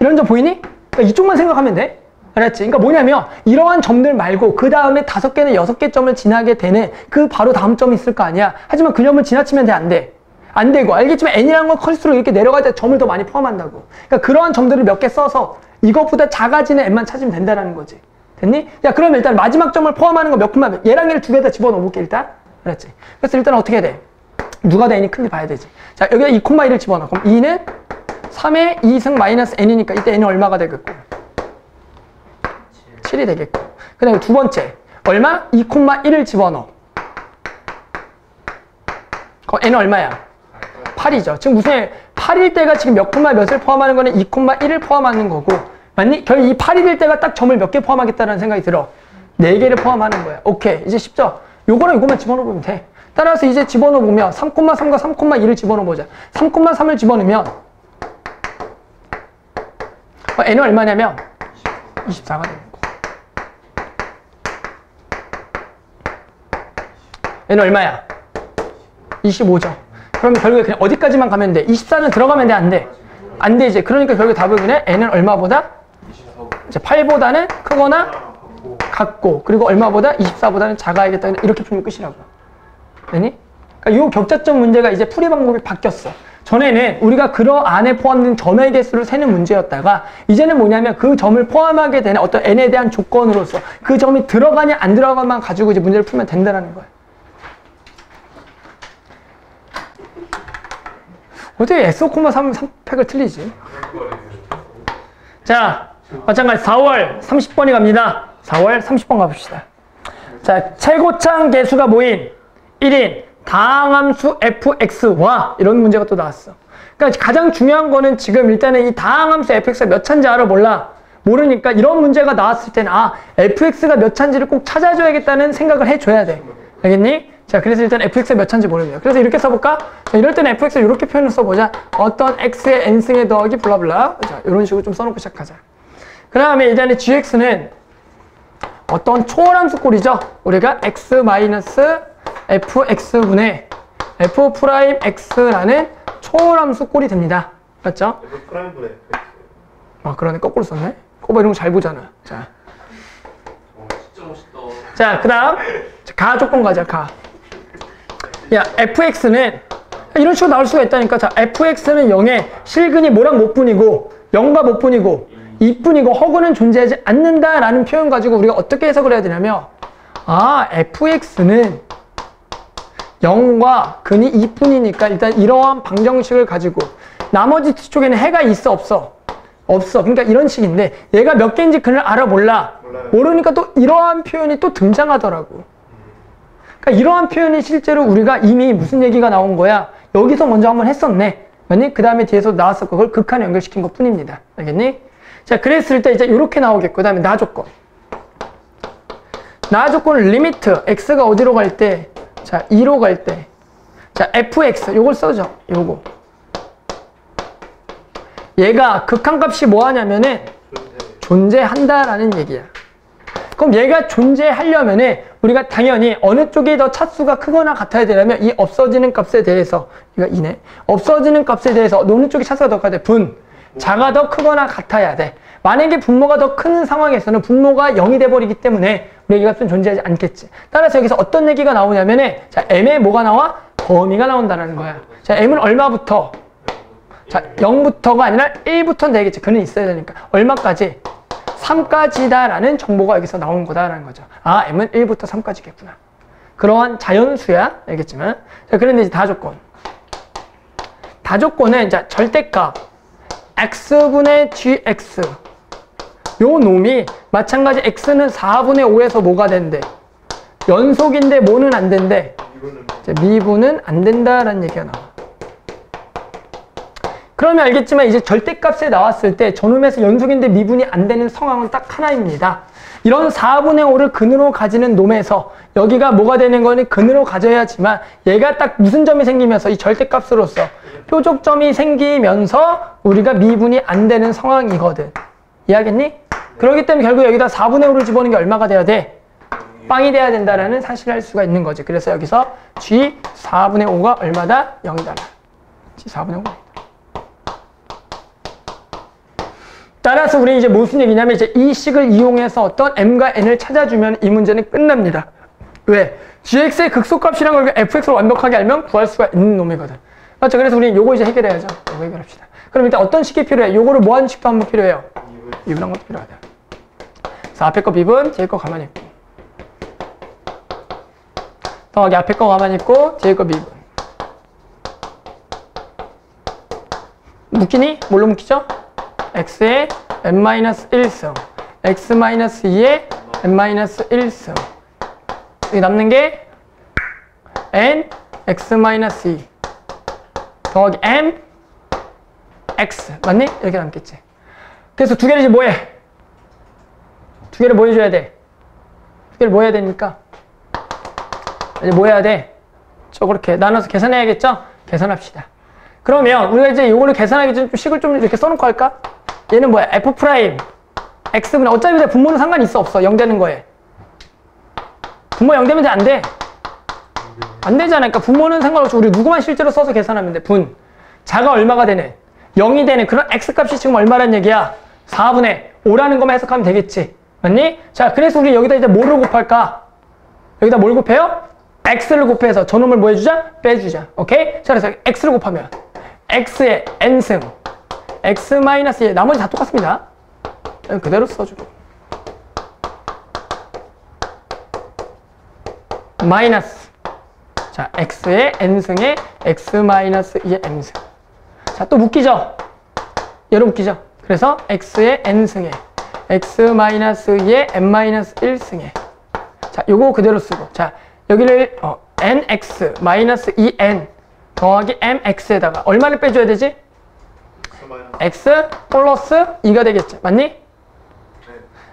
이런 점 보이니? 그러니까 이쪽만 생각하면 돼. 알았지? 그러니까 뭐냐면 이러한 점들 말고 그 다음에 5개는 6개 점을 지나게 되는 그 바로 다음 점이 있을 거 아니야. 하지만 그 점을 지나치면 돼? 안 돼? 안 되고. 알겠지만 n이라는 건 클수록 이렇게 내려갈 때 점을 더 많이 포함한다고. 그러니까 그러한 점들을 몇 개 써서 이것보다 작아지는 n만 찾으면 된다는 거지. 됐니? 야, 그러면 일단 마지막 점을 포함하는 거 몇 콤마? 얘랑 얘를 두 개 다 집어넣어볼게 일단. 알았지? 그래서 일단 어떻게 해야 돼? 누가 더 n이 큰지 봐야 되지. 자, 여기다 2,1을 집어넣어. 그럼 2는 3의 2승 마이너스 n이니까 이때 n은 얼마가 되겠고? 7이 되겠고. 그 다음에 두 번째. 얼마? 2,1을 집어넣어. 그럼 n은 얼마야? 8이죠. 지금 무슨 8일 때가 지금 몇 콤마 몇을 포함하는 거는 2,1을 포함하는 거고. 맞니? 결국 이 8이 될 때가 딱 점을 몇 개 포함하겠다는 생각이 들어. 4개를 포함하는 거야. 오케이. 이제 쉽죠? 요거랑 요거만 집어넣으면 돼. 따라서 이제 집어넣으면 3,3과 3,2를 집어넣어보자. 3,3을 집어넣으면 n은 얼마냐면 24가 되는 거. n은 얼마야? 25죠. 그러면 결국에 그냥 어디까지만 가면 돼? 24는 들어가면 돼? 안 돼? 안 되지. 그러니까 결국에 답은 그냥 n은 얼마보다? 이제 8보다는 크거나 같고, 그리고 얼마보다? 24보다는 작아야겠다. 이렇게 풀면 끝이라고. 되니? 그러니까 이 격자점 문제가 이제 풀이 방법이 바뀌었어. 전에는 우리가 그 안에 포함된 점의 개수를 세는 문제였다가 이제는 뭐냐면 그 점을 포함하게 되는 어떤 n에 대한 조건으로서 그 점이 들어가냐 안 들어가만 가지고 이제 문제를 풀면 된다는 거야. 어떻게 SO,3 3팩을 틀리지? 자, 마찬가지 4월 30번이 갑니다. 4월 30번 가봅시다. 자, 최고창 개수가 모인 1인 다항함수 fx와 이런 문제가 또 나왔어. 그러니까 가장 중요한 거는 지금 일단은 이 다항함수 fx가 몇 차인지 알아? 몰라? 모르니까 이런 문제가 나왔을 때는 fx가 몇 차인지를 꼭 찾아줘야겠다는 생각을 해줘야 돼. 알겠니? 자, 그래서 일단 fx가 몇 차인지 모릅니다. 그래서 이렇게 써볼까? 자, 이럴 때는 fx를 이렇게 표현을 써보자. 어떤 x의 n승의 더하기 블라블라. 자, 이런 식으로 좀 써놓고 시작하자. 그 다음에 일단은 gx는 어떤 초월함수 꼴이죠. 우리가 x-fx분의 f'x라는 초월함수 꼴이 됩니다. 맞죠? 프라임분의 그러네. 거꾸로 썼네. 꼬바 이런 거 잘 보잖아. 자, 진짜 멋있다. 자, 그 다음 가 조건 가자. 가. 야, fx는 이런 식으로 나올 수가 있다니까. 자, fx는 0에 실근이 뭐랑 못 분이고 0과 못 분이고 2분이고 허구는 존재하지 않는다라는 표현 가지고 우리가 어떻게 해석을 해야 되냐면 fx는 0과 근이 2분이니까 일단 이러한 방정식을 가지고 나머지 쪽에는 해가 있어 없어? 없어. 그러니까 이런 식인데 얘가 몇 개인지 근을 알아 몰라? 모르니까 또 이러한 표현이 또 등장하더라고. 그러니까 이러한 표현이 실제로 우리가 이미 무슨 얘기가 나온 거야? 여기서 먼저 한번 했었네. 맞니? 그 다음에 뒤에서 나왔었고 그걸 극한에 연결시킨 것 뿐입니다. 알겠니? 자, 그랬을 때 이제 이렇게 나오겠고, 그 다음에 나 조건. 나 조건은 리미트 x가 어디로 갈 때? 자, 2로 갈 때. 자, fx 요걸 써줘. 요거. 얘가 극한값이 뭐 하냐면은 존재한다라는 얘기야. 그럼 얘가 존재하려면은 우리가 당연히 어느 쪽이 더 차수가 크거나 같아야 되려면 이 없어지는 값에 대해서 이거 2네. 없어지는 값에 대해서 어느 쪽이 차수가 더 커야 돼? 자가 더 크거나 같아야 돼. 만약에 분모가 더 큰 상황에서는 분모가 0이 돼버리기 때문에 우리 이 값은 존재하지 않겠지. 따라서 여기서 어떤 얘기가 나오냐면은 자, m에 뭐가 나와? 범위가 나온다는 거야. 자, m은 얼마부터? 자, 0부터가 아니라 1부터 내겠지. 그는 있어야 되니까. 얼마까지? 3까지다라는 정보가 여기서 나온 거다라는 거죠. m은 1부터 3까지겠구나. 그러한 자연수야. 알겠지만. 자, 그런데 이제 다조건. 다조건은 자, 절대값. x분의 gx. 요 놈이 마찬가지 x는 4분의 5에서 뭐가 된대? 연속인데 뭐는 안 된대? 미분은 안 된다라는 얘기가 나와. 그러면 알겠지만 이제 절대값에 나왔을 때 저놈에서 연속인데 미분이 안 되는 상황은 딱 하나입니다. 이런 4분의 5를 근으로 가지는 놈에서 여기가 뭐가 되는 거니 근으로 가져야지만 얘가 딱 무슨 점이 생기면서 이 절대값으로서 뾰족점이 생기면서 우리가 미분이 안 되는 상황이거든. 이해하겠니? 그렇기 때문에 결국 여기다 4분의 5를 집어넣는 게 얼마가 돼야 돼? 빵이 돼야 된다라는 사실을 알 수가 있는 거지. 그래서 여기서 G 4분의 5가 얼마다? 0이다. G 4분의 5가 따라서 우리 이제 무슨 얘기냐면 이제 이 식을 이용해서 어떤 m과 n을 찾아주면 이 문제는 끝납니다. 왜? gx의 극소값이란 걸 fx로 완벽하게 알면 구할 수가 있는 놈이거든. 맞죠? 그래서 우리 요거 이제 해결해야죠. 요거 해결합시다. 그럼 일단 어떤 식이 필요해? 요거를 뭐 하는 식도 한번 필요해요? 미분한 것도 필요하다. 그래서 앞에 거 미분, 뒤에 거 가만히 있고. 더하기 앞에 거 가만히 있고, 뒤에 거 미분. 묶이니? 뭘로 묶이죠? x의 n-1승, x-2의 n-1승. 여기 남는 게 n, x-2 더하기 m, x. 맞니? 이렇게 남겠지. 그래서 두 개를 이제 뭐 해? 두 개를 뭐 해줘야 돼? 두 개를 뭐 해야 되니까? 이제 뭐 해야 돼? 그렇게 나눠서 계산해야겠죠? 계산합시다. 그러면 우리가 이제 이거를 계산하기 전에 식을 좀 이렇게 써놓고 할까? 얘는 뭐야? f 프라임 x분의 어차피 분모는 상관이 있어 없어? 0 되는 거에 분모 0 되면 안 돼. 안 되잖아. 그러니까 분모는 상관없이 우리 누구만 실제로 써서 계산하면 돼. 분 자가 얼마가 되는 0이 되는 그런 x값이 지금 얼마란 얘기야? 4분의 5라는 것만 해석하면 되겠지. 맞니? 자, 그래서 우리 여기다 이제 뭐를 곱할까? 여기다 뭘 곱해요? x를 곱해서 저놈을 뭐 해주자? 빼주자. 오케이? 자, 그래서 x를 곱하면 x의 n승 x-1 나머지 다 똑같습니다. 그대로 써주고 마이너스 자 x의 n승의 x-2의 m승. 자, 또 묶이죠? 얘로 묶이죠? 그래서 x의 n승의 x-2의 n-1승의 자, 요거 그대로 쓰고 자, 여기를 nx-2n 더하기 mx에다가 얼마를 빼줘야 되지? x 플러스 2가 되겠지. 맞니? 네.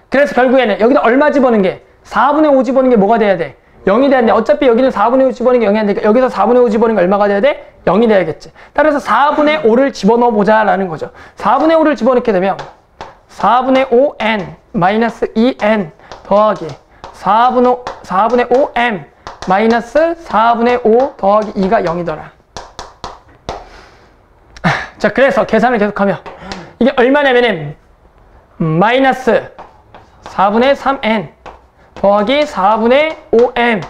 그래서 결국에는 여기다 얼마 집어넣은 게 4분의 5 집어넣은 게 뭐가 돼야 돼? 0이 돼야 돼. 어차피 여기는 4분의 5 집어넣은 게 0이 안 되니까 여기서 4분의 5 집어넣은 게 얼마가 돼야 돼? 0이 돼야겠지. 따라서 4분의 5를 집어넣어 보자라는 거죠. 4분의 5를 집어넣게 되면 4분의 5n 마이너스 2n 더하기 4분의 5m 마이너스 4분의 5 더하기 2가 0이더라. 자, 그래서 계산을 계속하면 이게 얼마냐면은 마이너스 4분의 3n 더하기 4분의 5m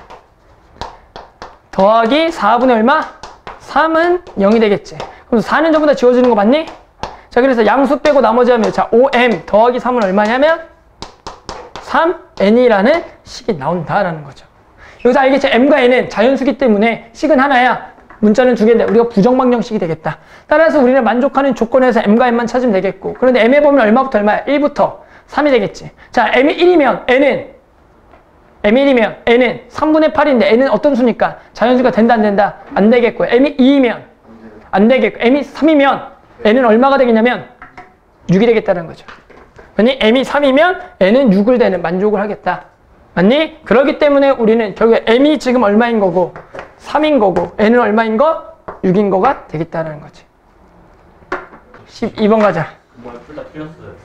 더하기 4분의 얼마? 3은 0이 되겠지. 그럼 4는 전부 다 지워지는 거 맞니? 자, 그래서 양수 빼고 나머지 하면 자 5m 더하기 3은 얼마냐면 3n이라는 식이 나온다라는 거죠. 여기서 알겠지? m과 n은 자연수기 때문에 식은 하나야. 문자는 두 개인데 우리가 부정방정식이 되겠다. 따라서 우리는 만족하는 조건에서 m과 n만 찾으면 되겠고 그런데 m의 범위는 얼마부터 얼마야? 1부터 3이 되겠지. 자, m이 1이면 n은 3분의 8인데 n은 어떤 수니까? 자연수가 된다 안 된다? 안 되겠고 m이 2이면 안 되겠고 m이 3이면 n은 얼마가 되겠냐면 6이 되겠다는 거죠. 아니 m이 3이면 n은 6을 되는 만족을 하겠다. 맞니? 그렇기 때문에 우리는 결국에 m이 지금 얼마인 거고 3인 거고 n은 얼마인 거? 6인 거가 되겠다는 거지. 12번 가자. 둘다 틀렸어요.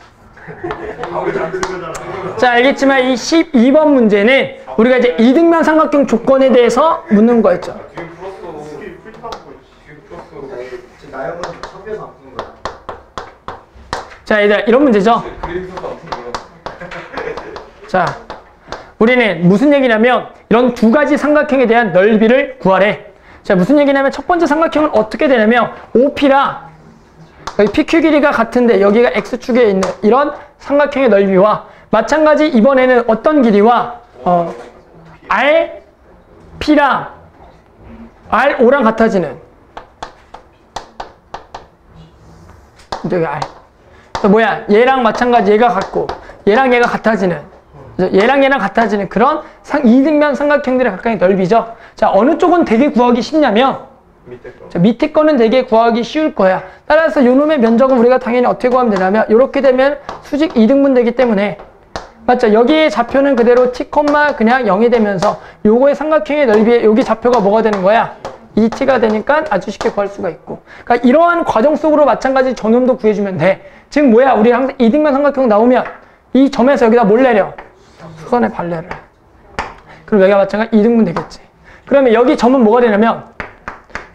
자, 알겠지만 이 12번 문제는 우리가 이제 이등변 삼각형 조건에 대해서 묻는 거였죠. 자, 얘들아 이런 문제죠. 자, 우리는 무슨 얘기냐면 이런 두 가지 삼각형에 대한 넓이를 구하래. 자, 무슨 얘기냐면 첫 번째 삼각형은 어떻게 되냐면 OP랑 여기 PQ 길이가 같은데 여기가 X축에 있는 이런 삼각형의 넓이와 마찬가지 이번에는 어떤 길이와 RP랑 RO랑 같아지는 여기 R. 그래서 뭐야? 얘랑 마찬가지 얘가 같고 얘랑 얘가 같아지는 얘랑 얘랑 같아지는 그런 이등변 삼각형들의 각각의 넓이죠. 자, 어느 쪽은 되게 구하기 쉽냐면 밑에 거는 되게 구하기 쉬울 거야. 따라서 요놈의 면적은 우리가 당연히 어떻게 구하면 되냐면 이렇게 되면 수직 2등분 되기 때문에 맞죠? 여기에 좌표는 그대로 t, 그냥 0이 되면서 요거의 삼각형의 넓이에 여기 좌표가 뭐가 되는 거야? 2t가 되니까 아주 쉽게 구할 수가 있고. 그러니까 이러한 과정 속으로 마찬가지 저놈도 구해주면 돼. 즉 뭐야? 우리 항상 2등변 삼각형 나오면 이 점에서 여기다 뭘 내려? 수선의 발레를. 그럼 여기가 마찬가지 2등분 되겠지. 그러면 여기 점은 뭐가 되냐면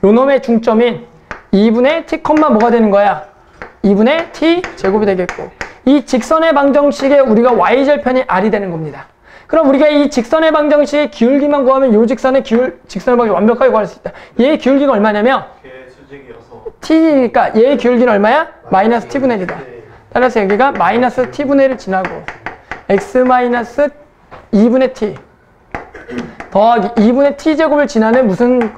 요놈의 중점인 2분의 t, 뭐가 되는 거야? 2분의 t 제곱이 되겠고 이 직선의 방정식에 우리가 y절편이 r이 되는 겁니다. 그럼 우리가 이 직선의 방정식의 기울기만 구하면 이 직선의 직선의 방정식 완벽하게 구할 수 있다. 얘의 기울기가 얼마냐면 t니까 얘의 기울기는 얼마야? 마이너스 t분의 1이다. 따라서 여기가 마이너스 t분의 1을 지나고 x 마이너스 2분의 t 더하기 2분의 t제곱을 지나는 무슨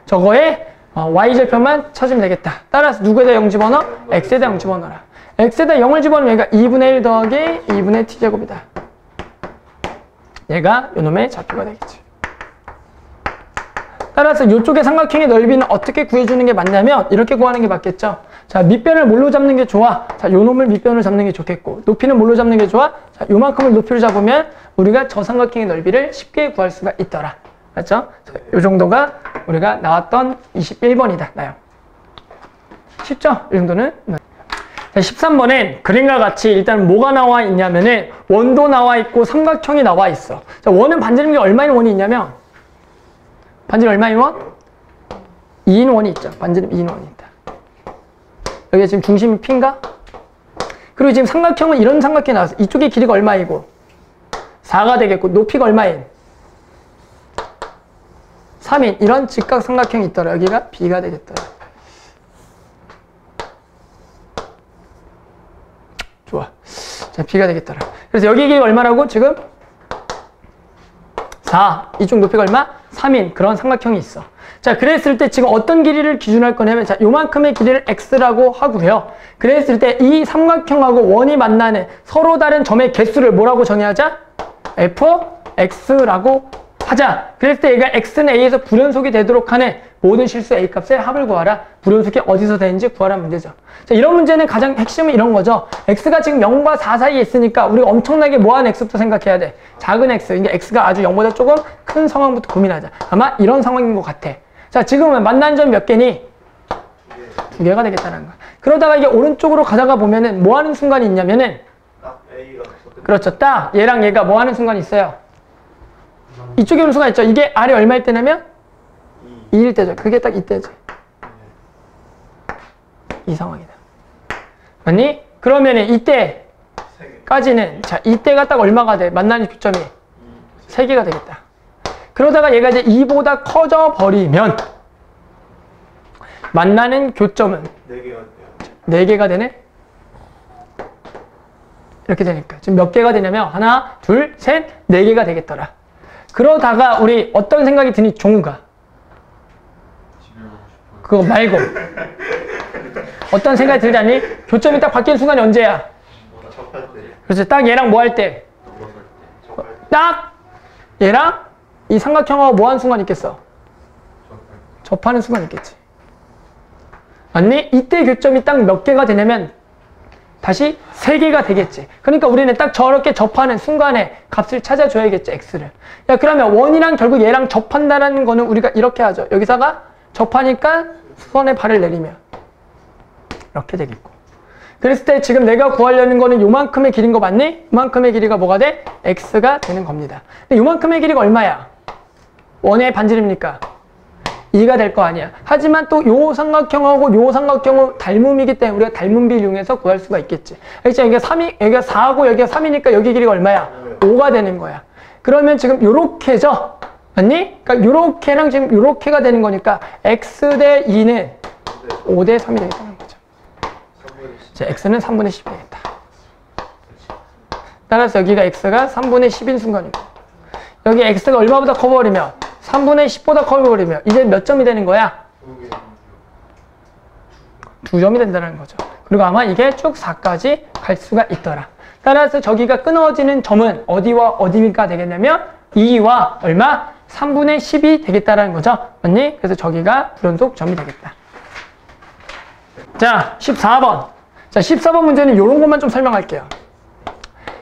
저거에 y절편만 찾으면 되겠다. 따라서 누구에다 0 집어넣어? x에다 0 집어넣어라. x에다 0을 집어넣으면 얘가 2분의 1 더하기 2분의 t제곱이다. 얘가 요놈의 좌표가 되겠지. 따라서 이쪽의 삼각형의 넓이는 어떻게 구해주는 게 맞냐면 이렇게 구하는 게 맞겠죠. 자, 밑변을 뭘로 잡는 게 좋아? 자, 요놈을 밑변을 잡는 게 좋겠고 높이는 뭘로 잡는 게 좋아? 자, 요만큼을 높이로 잡으면 우리가 저 삼각형의 넓이를 쉽게 구할 수가 있더라. 맞죠? 자, 요 정도가 우리가 나왔던 21번이다. 나요. 쉽죠? 이 정도는. 자, 13번엔 그림과 같이 일단 뭐가 나와 있냐면은 원도 나와 있고 삼각형이 나와 있어. 자, 원은 반지름이 얼마인 원이 있냐면 반지름 얼마인 원? 2인 원이 있죠. 반지름 2인 원이 있다. 여기가 지금 중심이 P인가? 그리고 지금 삼각형은 이런 삼각형이 나왔어. 이쪽의 길이가 얼마이고 4가 되겠고 높이가 얼마인? 3인 이런 직각 삼각형이 있더라. 여기가 B가 되겠더라. 좋아. 자, B가 되겠더라. 그래서 여기 길이가 얼마라고? 지금 4. 이쪽 높이가 얼마? 3인 그런 삼각형이 있어. 자, 그랬을 때 지금 어떤 길이를 기준으로 할 거냐면 자, 요만큼의 길이를 x라고 하고요. 그랬을 때 이 삼각형하고 원이 만나는 서로 다른 점의 개수를 뭐라고 정의하자? fx라고 하자. 그랬을 때 얘가 x는 a에서 불연속이 되도록 하는 모든 실수 a 값의 합을 구하라. 불연속이 어디서 되는지 구하라는 문제죠. 자, 이런 문제는 가장 핵심은 이런 거죠. x가 지금 0과 4 사이에 있으니까 우리가 엄청나게 뭐한 x부터 생각해야 돼. 작은 x. 이게 x가 아주 0보다 조금 큰 상황부터 고민하자. 아마 이런 상황인 것 같아. 자, 지금은 만나는 점이 몇 개니? 2개가 되겠다는 거야. 그러다가 이게 오른쪽으로 가다가 보면은 뭐 하는 순간이 있냐면은 그렇죠. 딱 얘랑 얘가 뭐 하는 순간이 있어요. 이쪽에 오는 순간 있죠. 이게 R이 얼마일 때냐면 2일 때죠. 그게 딱 이때지. 이 상황이다. 맞니? 그러면은 이때까지는 자, 이때가 딱 얼마가 돼? 만나는 교점이 3개가 되겠다. 그러다가 얘가 이제 2보다 커져 버리면 만나는 교점은 4개가 되네? 이렇게 되니까 지금 몇 개가 되냐면 하나, 둘, 셋, 4개가 되겠더라. 그러다가 우리 어떤 생각이 드니? 종우가 그거 말고 어떤 생각이 들자니? 교점이 딱 바뀌는 순간이 언제야? 그렇지. 딱 얘랑 뭐 할 때? 딱 얘랑 이 삼각형하고 뭐 하는 순간 있겠어? 접하는 순간 있겠지. 맞니? 이때 교점이 딱 몇 개가 되냐면 다시 3개가 되겠지. 그러니까 우리는 딱 저렇게 접하는 순간에 값을 찾아줘야겠지, x를. 야, 그러면 원이랑 결국 얘랑 접한다는 거는 우리가 이렇게 하죠. 여기다가 접하니까 수선의 발을 내리면 이렇게 되겠고. 그랬을 때 지금 내가 구하려는 거는 요만큼의 길이인 거 맞니? 요만큼의 길이가 뭐가 돼? x가 되는 겁니다. 근데 요만큼의 길이가 얼마야? 원의 반지름이니까 2가 될 거 아니야. 하지만 또 요 삼각형하고 요 삼각형은 닮음이기 때문에 우리가 닮음비를 이용해서 구할 수가 있겠지. 그렇죠? 여기가 3이, 여기가 4하고 여기가 3이니까 여기 길이가 얼마야? 5가 되는 거야. 그러면 지금 요렇게죠? 맞니? 그러니까 요렇게랑 지금 요렇게가 되는 거니까 x 대 2는 5대 3이 되겠다는 거죠. 자, x는 3분의 10이 되겠다. 따라서 여기가 x가 3분의 10인 순간이고 여기 x가 얼마보다 커버리면 3분의 10보다 커버리면 이제 몇 점이 되는 거야? 2점이 된다는 거죠. 그리고 아마 이게 쭉 4까지 갈 수가 있더라. 따라서 저기가 끊어지는 점은 어디와 어디가 되겠냐면 2와 얼마? 3분의 10이 되겠다라는 거죠. 맞니? 그래서 저기가 불연속 점이 되겠다. 자, 14번. 자, 14번 문제는 이런 것만 좀 설명할게요.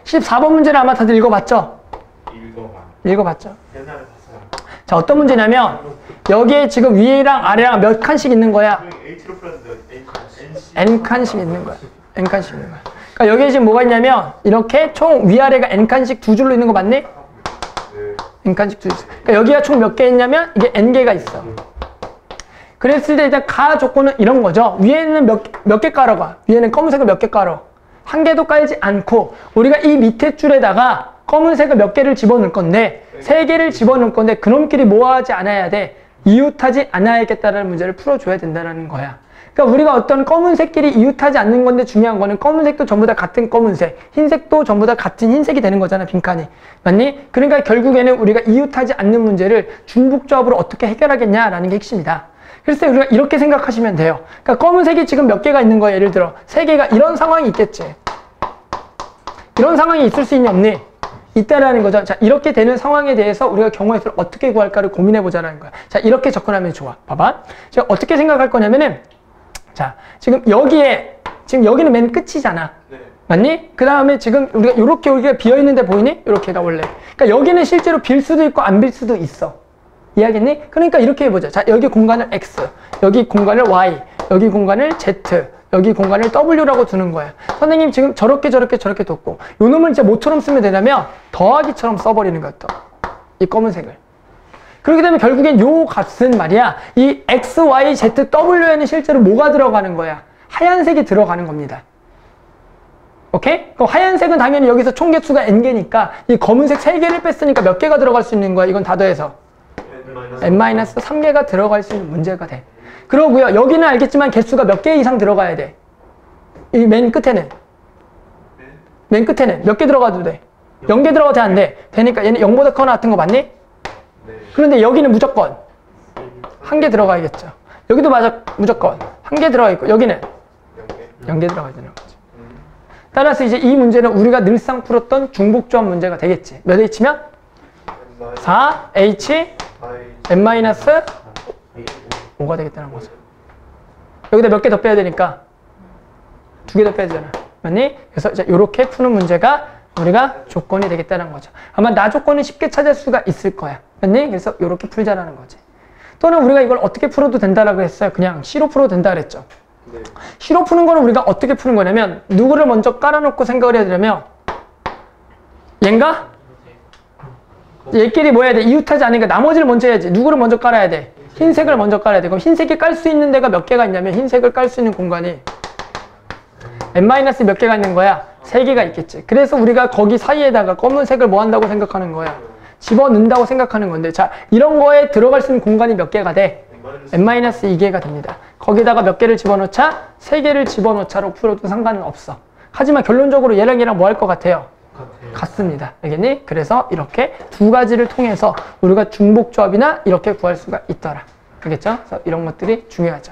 14번 문제는 아마 다들 읽어봤죠? 읽어봤죠? 옛날에 봤어요. 자, 어떤 문제냐면 여기에 지금 위랑 아래랑 몇 칸씩 있는 거야? H로 풀었는데 N칸씩 있는 거야. N칸씩 있는 거야. 그러니까 여기에 지금 뭐가 있냐면 이렇게 총 위아래가 N칸씩 두 줄로 있는 거 맞니? 네. N칸씩 두 줄. 그러니까 여기가 총 몇 개 있냐면 이게 N개가 있어. 그랬을 때 일단 가 조건은 이런 거죠. 위에는 몇 개 깔아봐. 위에는 검은색을 몇 개 깔아. 한 개도 깔지 않고 우리가 이 밑에 줄에다가 검은색을 몇 개를 집어넣을 건데 3개를 집어넣을 건데 그놈끼리 모아하지 않아야 돼. 이웃하지 않아야겠다라는 문제를 풀어줘야 된다는 거야. 그러니까 우리가 어떤 검은색끼리 이웃하지 않는 건데 중요한 거는 검은색도 전부 다 같은 검은색, 흰색도 전부 다 같은 흰색이 되는 거잖아, 빈칸이. 맞니? 그러니까 결국에는 우리가 이웃하지 않는 문제를 중복조합으로 어떻게 해결하겠냐라는 게 핵심이다. 그래서 우리가 이렇게 생각하시면 돼요. 그러니까 검은색이 지금 몇 개가 있는 거야. 예를 들어 3개가 이런 상황이 있겠지. 이런 상황이 있을 수 있니 없니? 있다라는 거죠. 자, 이렇게 되는 상황에 대해서 우리가 경우의 수를 어떻게 구할까를 고민해 보자는 거야. 자, 이렇게 접근하면 좋아. 봐봐. 제가 어떻게 생각할 거냐면은 자, 지금 여기는 맨 끝이잖아. 네. 맞니? 그 다음에 지금 우리가 이렇게 여기가 비어 있는데 보이니? 이렇게가 원래. 그러니까 여기는 실제로 빌 수도 있고 안 빌 수도 있어. 이해하겠니? 그러니까 이렇게 해보자. 자, 여기 공간을 X, 여기 공간을 Y, 여기 공간을 Z, 여기 공간을 W라고 두는 거야. 선생님 지금 저렇게 뒀고 요 놈을 이제 뭐처럼 쓰면 되냐면 더하기처럼 써버리는 거야. 또. 이 검은색을. 그렇게 되면 결국엔 요 값은 말이야. 이 X, Y, Z, W에는 실제로 뭐가 들어가는 거야? 하얀색이 들어가는 겁니다. 오케이? 그럼 하얀색은 당연히 여기서 총 개수가 N개니까 이 검은색 3개를 뺐으니까 몇 개가 들어갈 수 있는 거야? 이건 다 더해서 N-3개가 들어갈 수 있는 문제가 돼. 그러고요. 여기는 알겠지만 개수가 몇 개 이상 들어가야 돼. 이 맨 끝에는. 맨 끝에는 몇 개 들어가도 돼. 0개 들어가도 안 돼. 되니까 얘는 0보다 커나 같은 거 맞니? 네. 그런데 여기는 무조건 1개 들어가야겠죠. 여기도 무조건 1개 들어가 있고 여기는 0개 들어가야 되는 거지. 따라서 이제 이 문제는 우리가 늘상 풀었던 중복조합 문제가 되겠지. 몇 H면? 4, H, N-5가 되겠다는 거죠. 여기다 몇 개 더 빼야 되니까 2개 더 빼야 되잖아. 맞니? 그래서 이제 이렇게 푸는 문제가 우리가 조건이 되겠다는 거죠. 아마 나 조건은 쉽게 찾을 수가 있을 거야. 맞니? 그래서 이렇게 풀자라는 거지. 또는 우리가 이걸 어떻게 풀어도 된다라고 했어요. 그냥 C로 풀어도 된다 그랬죠. 네. C로 푸는 거는 우리가 어떻게 푸는 거냐면 누구를 먼저 깔아놓고 생각을 해야 되냐면 얘인가? 얘끼리 뭐 해야 돼? 이웃하지 않으니까 나머지를 먼저 해야지. 누구를 먼저 깔아야 돼? 흰색을 먼저 깔아야 돼. 그럼 흰색이 깔 수 있는 데가 몇 개가 있냐면 흰색을 깔 수 있는 공간이 N- 몇 개가 있는 거야? 3개가 있겠지. 그래서 우리가 거기 사이에다가 검은색을 뭐 한다고 생각하는 거야? 집어넣는다고 생각하는 건데 자, 이런 거에 들어갈 수 있는 공간이 몇 개가 돼? N-2개가 됩니다. 거기다가 몇 개를 집어넣자? 3개를 집어넣자로 풀어도 상관은 없어. 하지만 결론적으로 얘랑 뭐 할 것 같아요? 같습니다. 알겠니? 그래서 이렇게 2가지를 통해서 우리가 중복조합이나 이렇게 구할 수가 있더라. 알겠죠? 그래서 이런 것들이 중요하죠.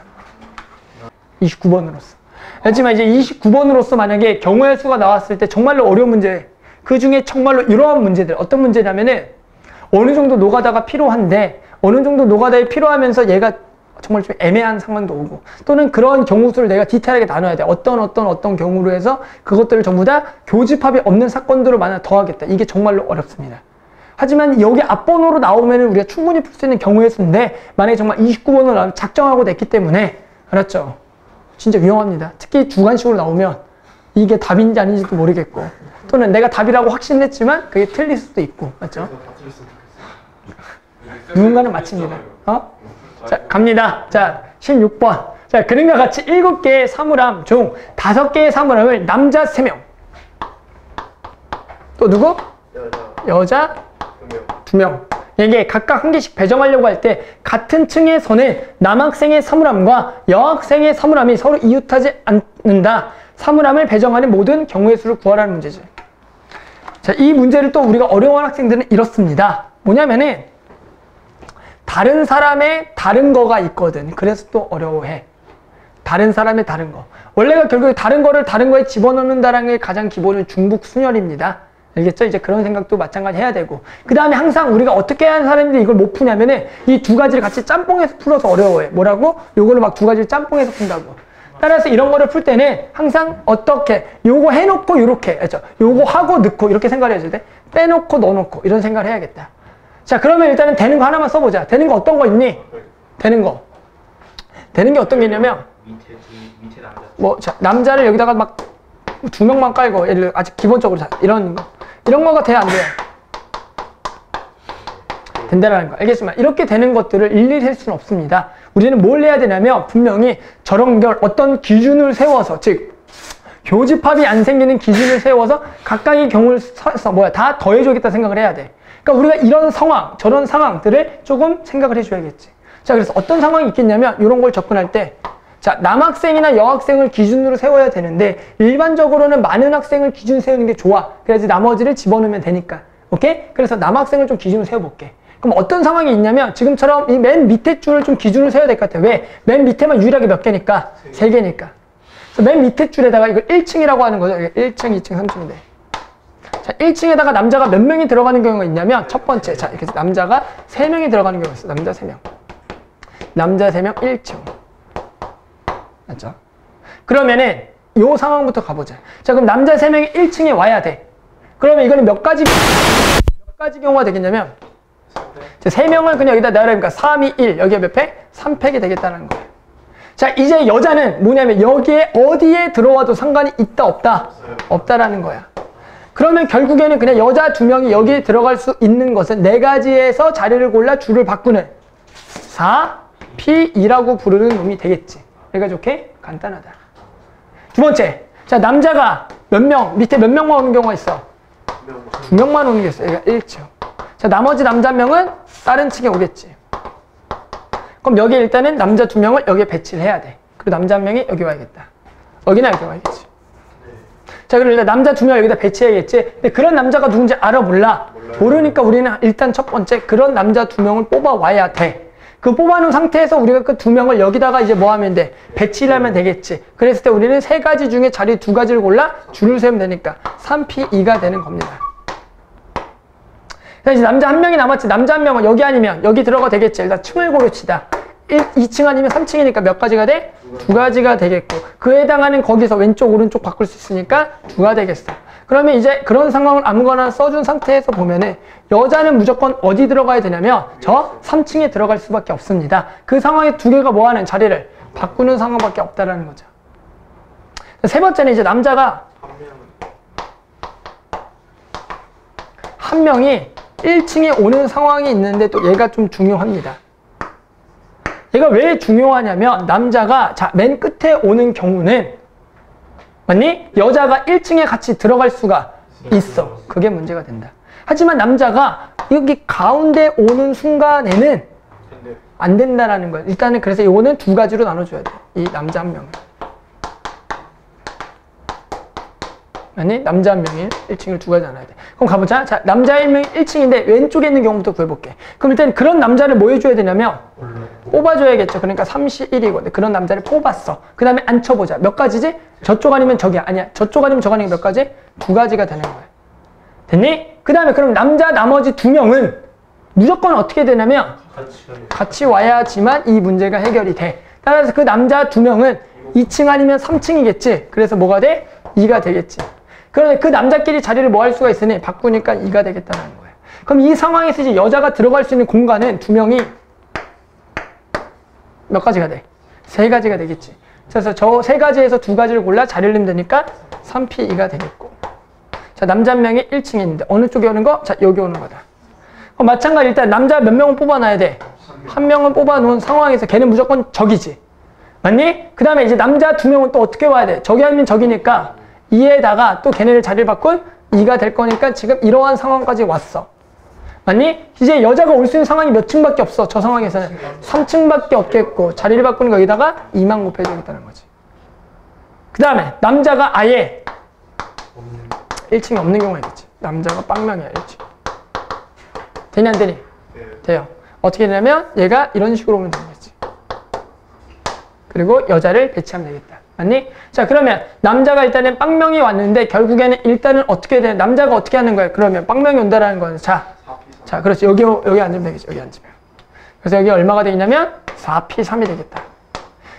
29번으로서. 하지만 이제 29번으로서 만약에 경우의 수가 나왔을 때 정말로 어려운 문제, 그 중에 정말로 이러한 문제들, 어떤 문제냐면은 어느 정도 노가다가 필요한데 어느 정도 노가다에 필요하면서 얘가 정말 좀 애매한 상황도 오고 또는 그런 경우 수를 내가 디테일하게 나눠야 돼. 어떤 경우로 해서 그것들을 전부 다 교집합이 없는 사건들을 만약 더하겠다. 이게 정말로 어렵습니다. 하지만 여기 앞번호로 나오면 우리가 충분히 풀 수 있는 경우의 수인데 만약에 정말 29번으로 작정하고 냈기 때문에 알았죠? 진짜 위험합니다. 특히 주관식으로 나오면 이게 답인지 아닌지도 모르겠고 또는 내가 답이라고 확신했지만 그게 틀릴 수도 있고 맞죠? 누군가는 맞춥니다. 자, 갑니다. 자, 16번. 자, 그림과 같이 7개의 사물함 중 5개의 사물함을 남자 3명. 또 누구? 여자 2명. 이게 각각 한 개씩 배정하려고 할 때 같은 층의 선은 남학생의 사물함과 여학생의 사물함이 서로 이웃하지 않는다. 사물함을 배정하는 모든 경우의 수를 구하라는 문제죠. 자, 이 문제를 또 우리가 어려워하는 학생들은 이렇습니다. 뭐냐면은 다른 사람의 다른 거가 있거든. 그래서 또 어려워해. 다른 사람의 다른 거. 원래가 결국에 다른 거를 다른 거에 집어넣는다는 게 가장 기본은 중북순열입니다. 알겠죠? 이제 그런 생각도 마찬가지 해야 되고. 그 다음에 항상 우리가 어떻게 하는 사람들이 이걸 못 푸냐면은 이 두 가지를 같이 짬뽕해서 풀어서 어려워해. 뭐라고? 요거를 막 두 가지를 짬뽕해서 푼다고. 따라서 이런 거를 풀 때는 항상 어떻게 요거 해놓고 요렇게 알죠? 요거 하고 넣고 이렇게 생각을 해줘야 돼. 빼놓고 넣어놓고 이런 생각을 해야겠다. 자, 그러면 일단은 되는 거 하나만 써보자. 되는 거 어떤 거 있니? 되는 거. 되는 게 어떤 게 있냐면 밑에 남자. 뭐 자, 남자를 여기다가 막 두 명만 깔고 예를 들어 아직 기본적으로 이런 거 이런 거가 돼야 안 돼요? 된다라는 거. 알겠지만 이렇게 되는 것들을 일일이 할 수는 없습니다. 우리는 뭘 해야 되냐면 분명히 저런 걸 어떤 기준을 세워서 즉 교집합이 안 생기는 기준을 세워서 각각의 경우를 써서 다 더해주겠다 생각을 해야 돼. 그러니까 우리가 이런 상황, 저런 상황들을 조금 생각을 해줘야겠지. 자, 그래서 어떤 상황이 있겠냐면 이런 걸 접근할 때 자, 남학생이나 여학생을 기준으로 세워야 되는데 일반적으로는 많은 학생을 기준 세우는 게 좋아. 그래야지 나머지를 집어넣으면 되니까. 오케이? 그래서 남학생을 좀 기준으로 세워볼게. 그럼 어떤 상황이 있냐면 지금처럼 이 맨 밑에 줄을 좀 기준으로 세워야 될 것 같아. 왜? 맨 밑에만 유일하게 몇 개니까? 3개니까. 그래서 맨 밑에 줄에다가 이걸 1층이라고 하는 거죠. 1층, 2층, 3층인데. 자, 1층에다가 남자가 몇 명이 들어가는 경우가 있냐면 첫 번째. 자, 이렇게 해서 남자가 3명이 들어가는 경우가 있어. 남자 3명. 남자 3명 1층. 맞죠? 그러면은 요 상황부터 가보자. 자, 그럼 남자 3명이 1층에 와야 돼. 그러면 이거는 몇 가지 경우가 되겠냐면 3명을 그냥 여기다 넣으라니까 3, 2, 1 여기에 몇 팩? 3팩이 되겠다는 거예요. 자, 이제 여자는 뭐냐면 여기에 어디에 들어와도 상관이 있다 없다? 없다라는 거야. 그러면 결국에는 그냥 여자 2명이 여기에 들어갈 수 있는 것은 4가지에서 자리를 골라 줄을 바꾸는 4, P, 2라고 부르는 놈이 되겠지. 여기까지 오케이? 간단하다. 두 번째. 자, 남자가 몇 명, 밑에 몇 명만 오는 경우가 있어? 2명만 오는 게 있어. 여기가 1층. 자, 나머지 남자 1명은 다른 층에 오겠지. 그럼 여기 일단은 남자 2명을 여기에 배치를 해야 돼. 그리고 남자 1명이 여기 와야겠다. 여기나 여기 와야겠지. 자, 그럼 일단 남자 2명 여기다 배치해야겠지. 근데 그런 남자가 누군지 알아 몰라? 모르니까 우리는 일단 첫 번째 그런 남자 2명을 뽑아와야 돼. 그 뽑아놓은 상태에서 우리가 그 2명을 여기다가 이제 뭐 하면 돼? 배치를 하면 되겠지. 그랬을 때 우리는 3가지 중에 자리 2가지를 골라 줄을 세우면 되니까 3P2가 되는 겁니다. 자, 이제 남자 1명이 남았지. 남자 1명은 여기 아니면 여기 들어가 되겠지. 일단 층을 고릅시다. 2층 아니면 3층이니까 몇 가지가 돼? 2가지가 되겠고 그에 해당하는 거기서 왼쪽 오른쪽 바꿀 수 있으니까 2가 되겠어. 그러면 이제 그런 상황을 아무거나 써준 상태에서 보면은 여자는 무조건 어디 들어가야 되냐면 저 3층에 들어갈 수밖에 없습니다. 그 상황에 2개가 뭐하는 자리를 바꾸는 상황밖에 없다라는 거죠. 세 번째는 이제 남자가 한 명이 1층에 오는 상황이 있는데 또 얘가 좀 중요합니다. 얘가 왜 중요하냐면 남자가 자, 맨 끝에 오는 경우는 맞니? 여자가 1층에 같이 들어갈 수가 있어. 그게 문제가 된다. 하지만 남자가 여기 가운데 오는 순간에는 안 된다라는 거야. 일단은 그래서 이거는 2가지로 나눠줘야 돼. 이 남자 1명을. 아니 남자 1명이 1층을 2가지 나눠야 돼. 그럼 가보자. 자, 남자 1명이 1층인데 왼쪽에 있는 경우부터 구해볼게. 그럼 일단 그런 남자를 뭐 해줘야 되냐면 뽑아줘야겠죠. 그러니까 31이거든. 그런 남자를 뽑았어. 그 다음에 앉혀보자. 몇 가지지? 저쪽 아니면 저기야. 아니야. 저쪽 아니면 저거 아니면 몇 가지? 2가지가 되는 거야. 됐니? 그 다음에 그럼 남자 나머지 2명은 무조건 어떻게 되냐면 같이 와야지만 이 문제가 해결이 돼. 따라서 그 남자 2명은 2층 아니면 3층이겠지. 그래서 뭐가 돼? 2가 되겠지. 그런데 그 남자끼리 자리를 뭐 할 수가 있으니 바꾸니까 2가 되겠다는 거예요. 그럼 이 상황에서 이제 여자가 들어갈 수 있는 공간은 2명이 몇 가지가 돼? 3가지가 되겠지. 그래서 저 3가지에서 2가지를 골라 자리를 내면 되니까 3P2가 되겠고. 자, 남자 1명이 1층에 있는데 어느 쪽에 오는 거? 자, 여기 오는 거다. 그럼 마찬가지 일단 남자 몇 명은 뽑아놔야 돼? 1명은 뽑아놓은 상황에서 걔는 무조건 저기지. 맞니? 그 다음에 이제 남자 2명은 또 어떻게 와야 돼? 저기 아니면 저기니까 2에다가 또 걔네를 자리를 바꾼 2가 될 거니까 지금 이러한 상황까지 왔어. 맞니? 이제 여자가 올 수 있는 상황이 몇 층밖에 없어. 저 상황에서는 3층밖에 없겠고 자리를 바꾸는 거기다가 2만 곱해주겠다는 거지. 그 다음에 남자가 아예 1층에 없는 경우가 있겠지. 남자가 빵명이야 1층. 되니 안 되니? 돼요. 어떻게 되냐면 얘가 이런 식으로 오면 되겠지. 그리고 여자를 배치하면 되겠다. 맞니? 자, 그러면 남자가 일단은 빵명이 왔는데 결국에는 일단은 어떻게 돼? 남자가 어떻게 하는 거야? 그러면 빵명이 온다라는 거는 자, 그렇지. 여기 앉으면 되겠지. 여기 앉으면. 그래서 여기 얼마가 되겠냐면 4P3이 되겠다.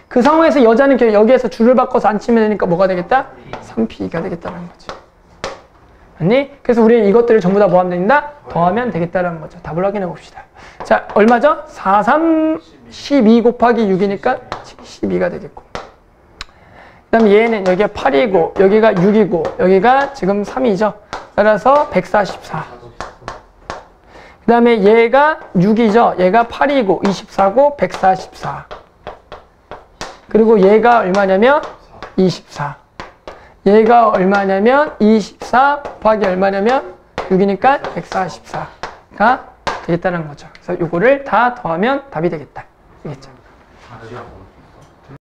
그 상황에서 여자는 여기에서 줄을 바꿔서 앉히면 되니까 뭐가 되겠다? 3P가 되겠다는 거지. 맞니? 그래서 우리는 이것들을 전부 다 뭐 하면 된다? 더하면 되겠다는 거죠. 답을 확인해 봅시다. 자, 얼마죠? 4, 3, 12 곱하기 6이니까 72가 되겠고. 그 다음에 얘는 여기가 8이고, 여기가 6이고, 여기가 지금 3이죠. 따라서 144. 그 다음에 얘가 6이죠. 얘가 8이고, 24고, 144. 그리고 얘가 얼마냐면 24. 얘가 얼마냐면 24 곱하기 얼마냐면 6이니까 144가 되겠다는 거죠. 그래서 요거를 다 더하면 답이 되겠다. 알겠죠?